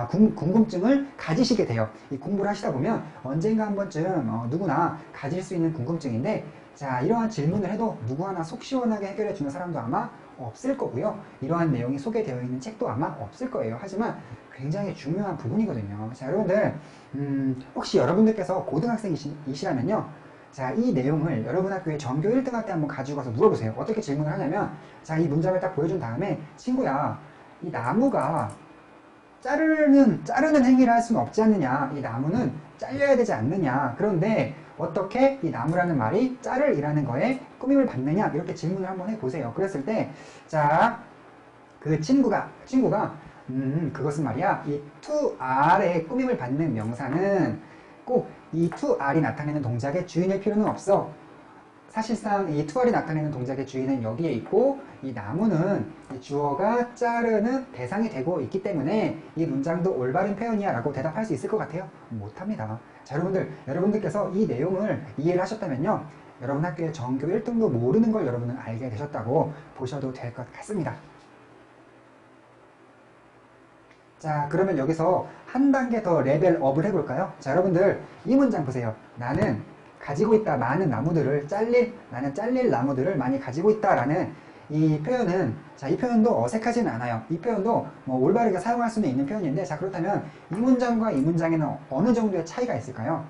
궁금증을 가지시게 돼요. 이 공부를 하시다 보면 언젠가 한 번쯤 누구나 가질 수 있는 궁금증인데, 자, 이러한 질문을 해도 누구 하나 속 시원하게 해결해 주는 사람도 아마 없을 거고요. 이러한 내용이 소개되어 있는 책도 아마 없을 거예요. 하지만 굉장히 중요한 부분이거든요. 자, 여러분들, 혹시 여러분들께서 고등학생이시라면요. 자, 이 내용을 여러분 학교에 전교 1등할 때 한번 가지고 가서 물어보세요. 어떻게 질문을 하냐면, 자, 이 문장을 딱 보여준 다음에, 친구야, 이 나무가 자르는 행위를 할 수는 없지 않느냐. 이 나무는 잘려야 되지 않느냐. 그런데 어떻게 이 나무라는 말이 자를 이라는 거에 꾸밈을 받느냐. 이렇게 질문을 한번 해보세요. 그랬을 때, 자, 그 친구가, 그것은 말이야, 이 to are에 꾸밈을 받는 명사는 꼭 이 to are이 나타내는 동작의 주인일 필요는 없어. 사실상 이 to are이 나타내는 동작의 주인은 여기에 있고, 이 나무는 이 주어가 자르는 대상이 되고 있기 때문에 이 문장도 올바른 표현이야 라고 대답할 수 있을 것 같아요? 못합니다. 자, 여러분들께서 이 내용을 이해를 하셨다면요, 여러분 학교의 전교 1등도 모르는 걸 여러분은 알게 되셨다고 보셔도 될 것 같습니다. 자, 그러면 여기서 한 단계 더 레벨업을 해볼까요? 자, 여러분들 이 문장 보세요. 나는 가지고 있다 많은 나무들을 나는 잘릴 나무들을 많이 가지고 있다라는 이 표현은, 자, 이 표현도 어색하지는 않아요. 이 표현도 뭐 올바르게 사용할 수는 있는 표현인데, 자, 그렇다면 이 문장과 이 문장에는 어느 정도의 차이가 있을까요?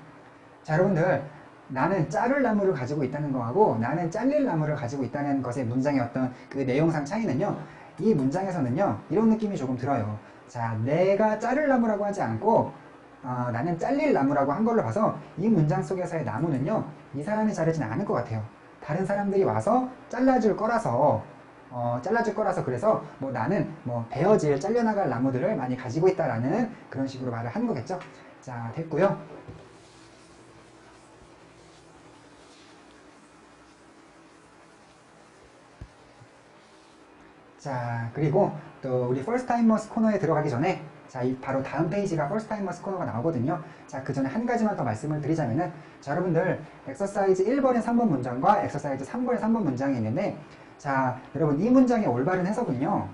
자, 여러분들, 나는 자를 나무를 가지고 있다는 거하고 나는 잘릴 나무를 가지고 있다는 것의 문장의 어떤 그 내용상 차이는요, 이 문장에서는요, 이런 느낌이 조금 들어요. 자, 내가 자를 나무라고 하지 않고 나는 잘릴 나무라고 한 걸로 봐서 이 문장 속에서의 나무는요, 이 사람이 자르진 않을 것 같아요. 다른 사람들이 와서 잘라줄 거라서 그래서 뭐 나는 뭐 베어질 잘려나갈 나무들을 많이 가지고 있다라는 그런 식으로 말을 하는 거겠죠. 자, 됐고요. 자, 그리고 또 우리 First Timers 코너에 들어가기 전에, 자, 바로 다음 페이지가 First Timers 코너가 나오거든요. 자, 그 전에 한 가지만 더 말씀을 드리자면은, 자, 여러분들 엑서사이즈 1번의 3번 문장과 엑서사이즈 3번의 3번 문장이 있는데, 자, 여러분 이 문장의 올바른 해석은요,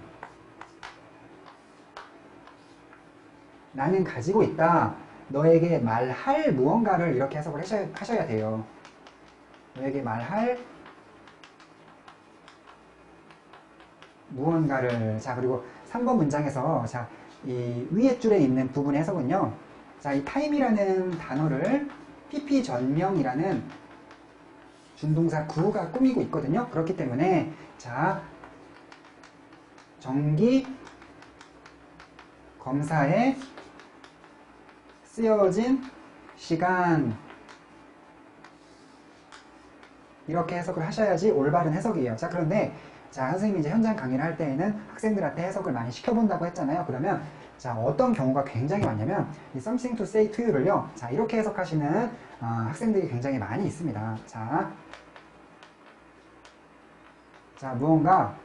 나는 가지고 있다, 너에게 말할 무언가를 이렇게 해석을 하셔야 돼요. 너에게 말할 무언가를. 자, 그리고 3번 문장에서, 자, 이 위에 줄에 있는 부분의 해석은요, 자, 이 time이라는 단어를 pp 전명이라는 준동사 구가 꾸미고 있거든요. 그렇기 때문에, 자, 정기 검사에 쓰여진 시간, 이렇게 해석을 하셔야지 올바른 해석이에요. 자, 그런데 자, 선생님이 이제 현장 강의를 할 때에는 학생들한테 해석을 많이 시켜본다고 했잖아요. 그러면 자, 어떤 경우가 굉장히 많냐면 이 something to say to you를요, 자, 이렇게 해석하시는 학생들이 굉장히 많이 있습니다. 자, 무언가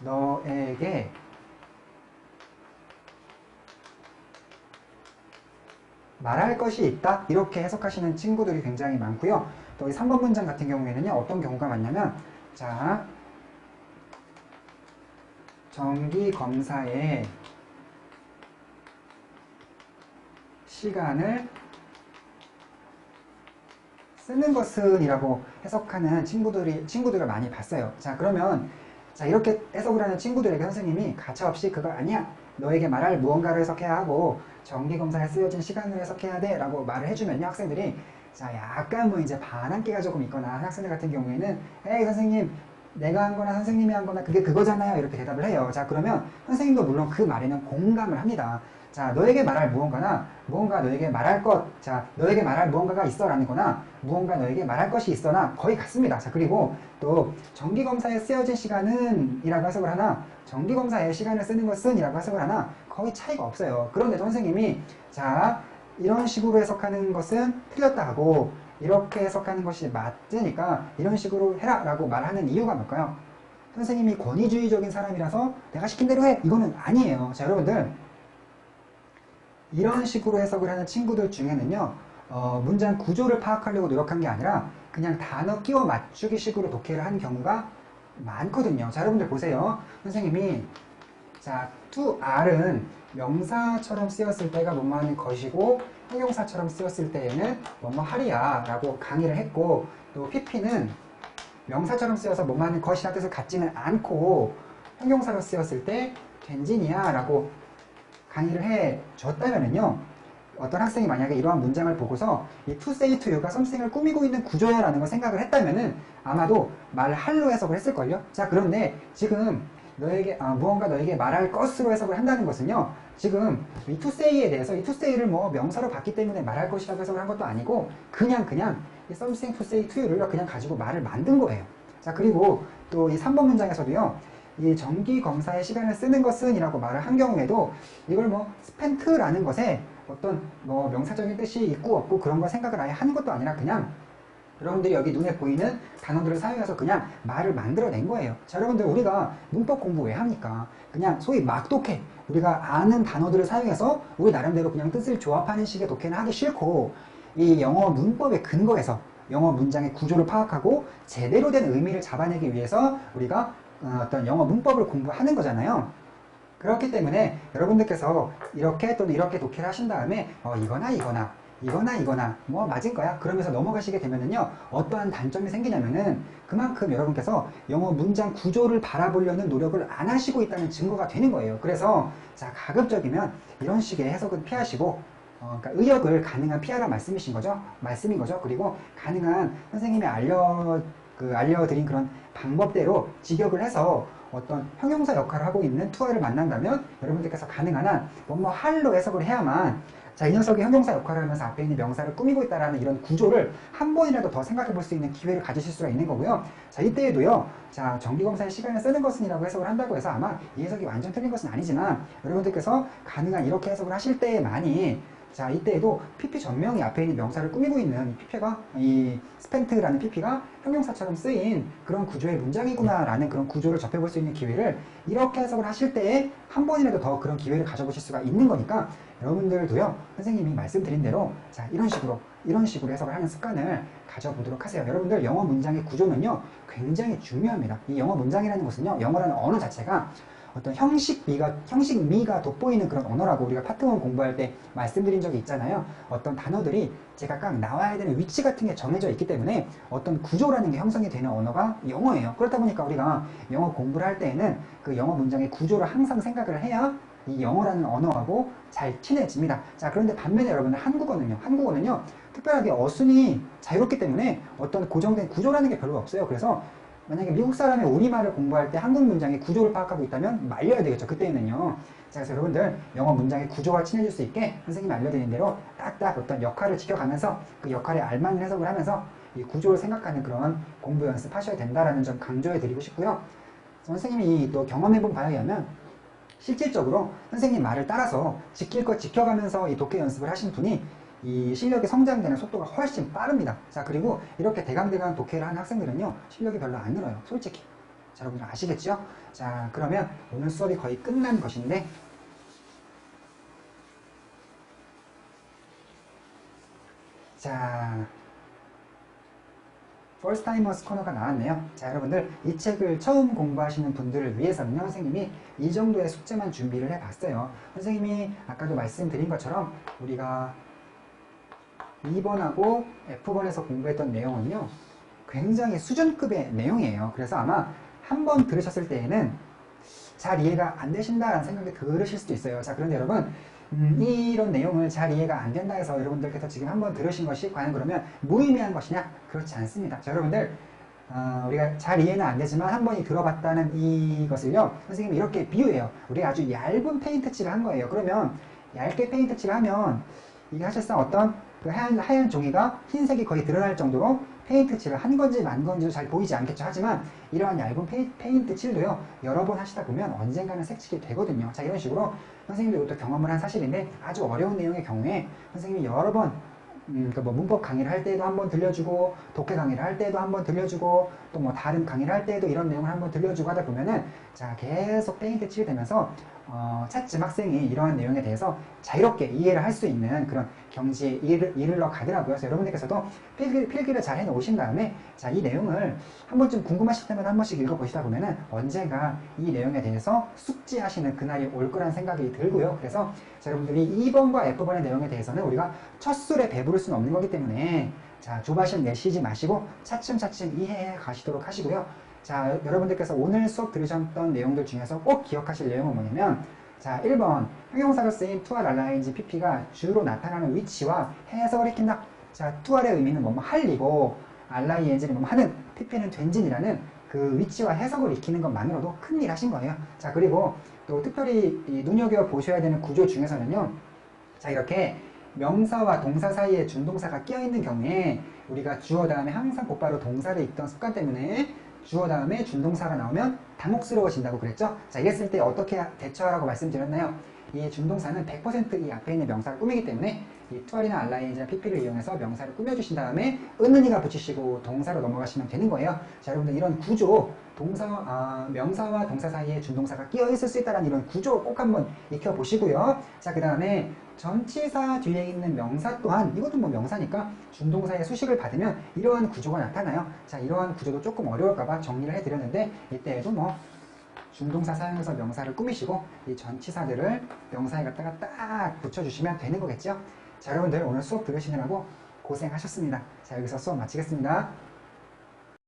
너에게 말할 것이 있다, 이렇게 해석하시는 친구들이 굉장히 많고요. 또 이 3번 문장 같은 경우에는요, 어떤 경우가 많냐면, 자, 정기 검사에 시간을 쓰는 것은 이라고 해석하는 친구들을 많이 봤어요. 자, 그러면 자, 이렇게 해석을 하는 친구들에게 선생님이 가차없이 그거 아니야. 너에게 말할 무언가를 해석해야 하고 정기검사에 쓰여진 시간을 해석해야 돼 라고 말을 해주면요, 학생들이 자, 약간 뭐 이제 반항기가 조금 있거나 학생들 같은 경우에는 에이 선생님, 내가 한 거나 선생님이 한 거나 그게 그거잖아요, 이렇게 대답을 해요. 자, 그러면 선생님도 물론 그 말에는 공감을 합니다. 자, 너에게 말할 무언가나 무언가 너에게 말할 것, 자, 너에게 말할 무언가가 있어 라는 거나 무언가 너에게 말할 것이 있어나 거의 같습니다. 자, 그리고 또 정기검사에 쓰여진 시간은 이라고 해석을 하나 정기검사에 시간을 쓰는 것은 이라고 해석을 하나 거의 차이가 없어요. 그런데도 선생님이 자, 이런 식으로 해석하는 것은 틀렸다 하고 이렇게 해석하는 것이 맞으니까 이런 식으로 해라 라고 말하는 이유가 뭘까요? 선생님이 권위주의적인 사람이라서 내가 시킨 대로 해, 이거는 아니에요. 자, 여러분들 이런 식으로 해석을 하는 친구들 중에는요, 문장 구조를 파악하려고 노력한 게 아니라 그냥 단어 끼워 맞추기 식으로 독해를 하는 경우가 많거든요. 자, 여러분들 보세요. 선생님이 자, to are은 명사처럼 쓰였을 때가 뭐뭐 하는 것이고 형용사처럼 쓰였을 때에는 뭐뭐 하리야 라고 강의를 했고, 또 pp는 명사처럼 쓰여서 뭐뭐 하는 것이라는 뜻을 갖지는 않고 형용사로 쓰였을 때 된지니야 라고 강의를 해 줬다면은요, 어떤 학생이 만약에 이러한 문장을 보고서 이 to say to you가 something을 꾸미고 있는 구조야 라는 걸 생각을 했다면은 아마도 말할로 해석을 했을걸요. 자, 그런데 지금 너에게 무언가 너에게 말할 것으로 해석을 한다는 것은요, 지금 이 to say에 대해서 이 to say를 뭐 명사로 봤기 때문에 말할 것이라고 해석을 한 것도 아니고 그냥 이 something to say to you를 그냥 가지고 말을 만든 거예요. 자, 그리고 또 이 3번 문장에서도요, 이 정기검사의 시간을 쓰는 것은 이라고 말을 한 경우에도 이걸 뭐 spent라는 것에 어떤 뭐 명사적인 뜻이 있고 없고 그런 걸 생각을 아예 하는 것도 아니라 그냥 여러분들이 여기 눈에 보이는 단어들을 사용해서 그냥 말을 만들어낸 거예요. 자, 여러분들 우리가 문법 공부 왜 합니까? 그냥 소위 막 독해. 우리가 아는 단어들을 사용해서 우리 나름대로 그냥 뜻을 조합하는 식의 독해는 하기 싫고, 이 영어 문법에 근거해서 영어 문장의 구조를 파악하고 제대로 된 의미를 잡아내기 위해서 우리가 어떤 영어 문법을 공부하는 거잖아요. 그렇기 때문에 여러분들께서 이렇게 또는 이렇게 독해를 하신 다음에 이거나 뭐 맞을 거야 그러면서 넘어가시게 되면은요, 어떠한 단점이 생기냐면은 그만큼 여러분께서 영어 문장 구조를 바라보려는 노력을 안 하시고 있다는 증거가 되는 거예요. 그래서 자, 가급적이면 이런 식의 해석은 피하시고 그러니까 의역을 가능한 피하라 말씀인 거죠. 그리고 가능한 선생님이 알려드린 그런 방법대로 직역을 해서 어떤 형용사 역할을 하고 있는 투어를 만난다면 여러분들께서 가능한 한 뭐뭐 할로 해석을 해야만 자, 이 녀석이 형용사 역할을 하면서 앞에 있는 명사를 꾸미고 있다라는 이런 구조를 한 번이라도 더 생각해 볼 수 있는 기회를 가지실 수가 있는 거고요. 자, 이때에도요, 자, 정기검사의 시간을 쓰는 것은이라고 해석을 한다고 해서 아마 이 해석이 완전 틀린 것은 아니지만 여러분들께서 가능한 이렇게 해석을 하실 때에만이 자, 이때에도 PP 전명이 앞에 있는 명사를 꾸미고 있는 이 PP가, 이 스펜트라는 PP가 형용사처럼 쓰인 그런 구조의 문장이구나 라는 그런 구조를 접해볼 수 있는 기회를 이렇게 해석을 하실 때에 한 번이라도 더 그런 기회를 가져보실 수가 있는 거니까 여러분들도요, 선생님이 말씀드린 대로 자, 이런 식으로 해석을 하는 습관을 가져보도록 하세요. 여러분들 영어 문장의 구조는요, 굉장히 중요합니다. 이 영어 문장이라는 것은요, 영어라는 언어 자체가 어떤 형식미가 돋보이는 그런 언어라고 우리가 파트 1 공부할 때 말씀드린 적이 있잖아요. 어떤 단어들이 제각각 나와야 되는 위치 같은 게 정해져 있기 때문에 어떤 구조라는 게 형성이 되는 언어가 영어예요. 그렇다 보니까 우리가 영어 공부를 할 때에는 그 영어 문장의 구조를 항상 생각을 해야 이 영어라는 언어하고 잘 친해집니다. 자, 그런데 반면에 여러분들 한국어는요, 특별하게 어순이 자유롭기 때문에 어떤 고정된 구조라는 게 별로 없어요. 그래서 만약에 미국 사람의 우리말을 공부할 때 한국 문장의 구조를 파악하고 있다면 말려야 되겠죠. 그때는요. 자, 그래서 여러분들 영어 문장의 구조와 친해질 수 있게 선생님이 알려드린 대로 딱딱 어떤 역할을 지켜가면서 그 역할에 알맞는 해석을 하면서 이 구조를 생각하는 그런 공부 연습하셔야 된다라는 점 강조해 드리고 싶고요. 선생님이 또 경험해본 바에 의하면 실질적으로 선생님 말을 따라서 지킬 것 지켜가면서 이 독해 연습을 하신 분이 이 실력이 성장되는 속도가 훨씬 빠릅니다. 자, 그리고 이렇게 대강대강 독해를 하는 학생들은요, 실력이 별로 안 늘어요. 솔직히. 자, 여러분들 아시겠죠? 자, 그러면 오늘 수업이 거의 끝난 것인데 자, First Timers 코너가 나왔네요. 자, 여러분들 이 책을 처음 공부하시는 분들을 위해서는요, 선생님이 이 정도의 숙제만 준비를 해봤어요. 선생님이 아까도 말씀드린 것처럼 우리가 2번하고 F번에서 공부했던 내용은요, 굉장히 수준급의 내용이에요. 그래서 아마 한 번 들으셨을 때에는 잘 이해가 안 되신다라는 생각이 들으실 수도 있어요. 자, 그런데 여러분, 이런 내용을 잘 이해가 안 된다 해서 여러분들께서 지금 한번 들으신 것이 과연 그러면 무의미한 것이냐? 그렇지 않습니다. 자, 여러분들, 우리가 잘 이해는 안 되지만 한 번이 들어봤다는 이것을요, 선생님이 이렇게 비유해요. 우리가 아주 얇은 페인트 칠을 한 거예요. 그러면 얇게 페인트 칠을 하면 이게 사실상 어떤 그 하얀 종이가 흰색이 거의 드러날 정도로 페인트 칠을 한 건지 만 건지도 잘 보이지 않겠죠. 하지만 이러한 얇은 페인트 칠도요, 여러 번 하시다 보면 언젠가는 색칠이 되거든요. 자, 이런 식으로 선생님도 이것도 경험을 한 사실인데, 아주 어려운 내용의 경우에 선생님이 여러 번 뭐 문법 강의를 할 때도 한번 들려주고, 독해 강의를 할 때도 한번 들려주고, 또 뭐 다른 강의를 할 때도 이런 내용을 한번 들려주고 하다 보면은, 자, 계속 페인트 칠이 되면서 차츰 학생이 이러한 내용에 대해서 자유롭게 이해를 할 수 있는 그런 경지에 이르러 가더라고요. 그래서 여러분들께서도 필기를 잘 해놓으신 다음에, 자, 이 내용을 한 번쯤 궁금하실 때마다 한 번씩 읽어보시다 보면은 언젠가 이 내용에 대해서 숙지하시는 그날이 올 거란 생각이 들고요. 그래서 자, 여러분들이 2번과 F번의 내용에 대해서는 우리가 첫 술에 배부를 수는 없는 거기 때문에, 자, 조바심 내쉬지 마시고 차츰차츰 이해해 가시도록 하시고요. 자, 여러분들께서 오늘 수업 들으셨던 내용들 중에서 꼭 기억하실 내용은 뭐냐면, 자, 1번 형용사로 쓰인 to, 랄라인지, pp가 주로 나타나는 위치와 해석을 익힌다. 자, to의 의미는 뭐뭐 할리고, ring는 뭐뭐 하는, pp는 된진이라는 그 위치와 해석을 익히는 것만으로도 큰일 하신 거예요. 자, 그리고 또 특별히 눈여겨보셔야 되는 구조 중에서는요, 자, 이렇게 명사와 동사 사이에 준동사가 끼어있는 경우에 우리가 주어 다음에 항상 곧바로 동사를 읽던 습관 때문에 주어 다음에 준동사가 나오면 당혹스러워진다고 그랬죠? 자, 이랬을 때 어떻게 대처하라고 말씀드렸나요? 이 준동사는 100% 이 앞에 있는 명사를 꾸미기 때문에 이 투알이나 알라인이나 pp를 이용해서 명사를 꾸며주신 다음에 은은이가 붙이시고 동사로 넘어가시면 되는 거예요. 자, 여러분들 이런 구조, 명사와 동사 사이에 준동사가 끼어 있을 수 있다는 이런 구조 꼭 한번 익혀보시고요. 자, 그 다음에 전치사 뒤에 있는 명사 또한, 이것도 뭐 명사니까 준동사의 수식을 받으면 이러한 구조가 나타나요. 자, 이러한 구조도 조금 어려울까봐 정리를 해드렸는데, 이때에도 뭐 준동사 사용해서 명사를 꾸미시고 이 전치사들을 명사에 갖다가 딱 붙여주시면 되는 거겠죠. 자, 여러분들 오늘 수업 들으시느라고 고생하셨습니다. 자, 여기서 수업 마치겠습니다.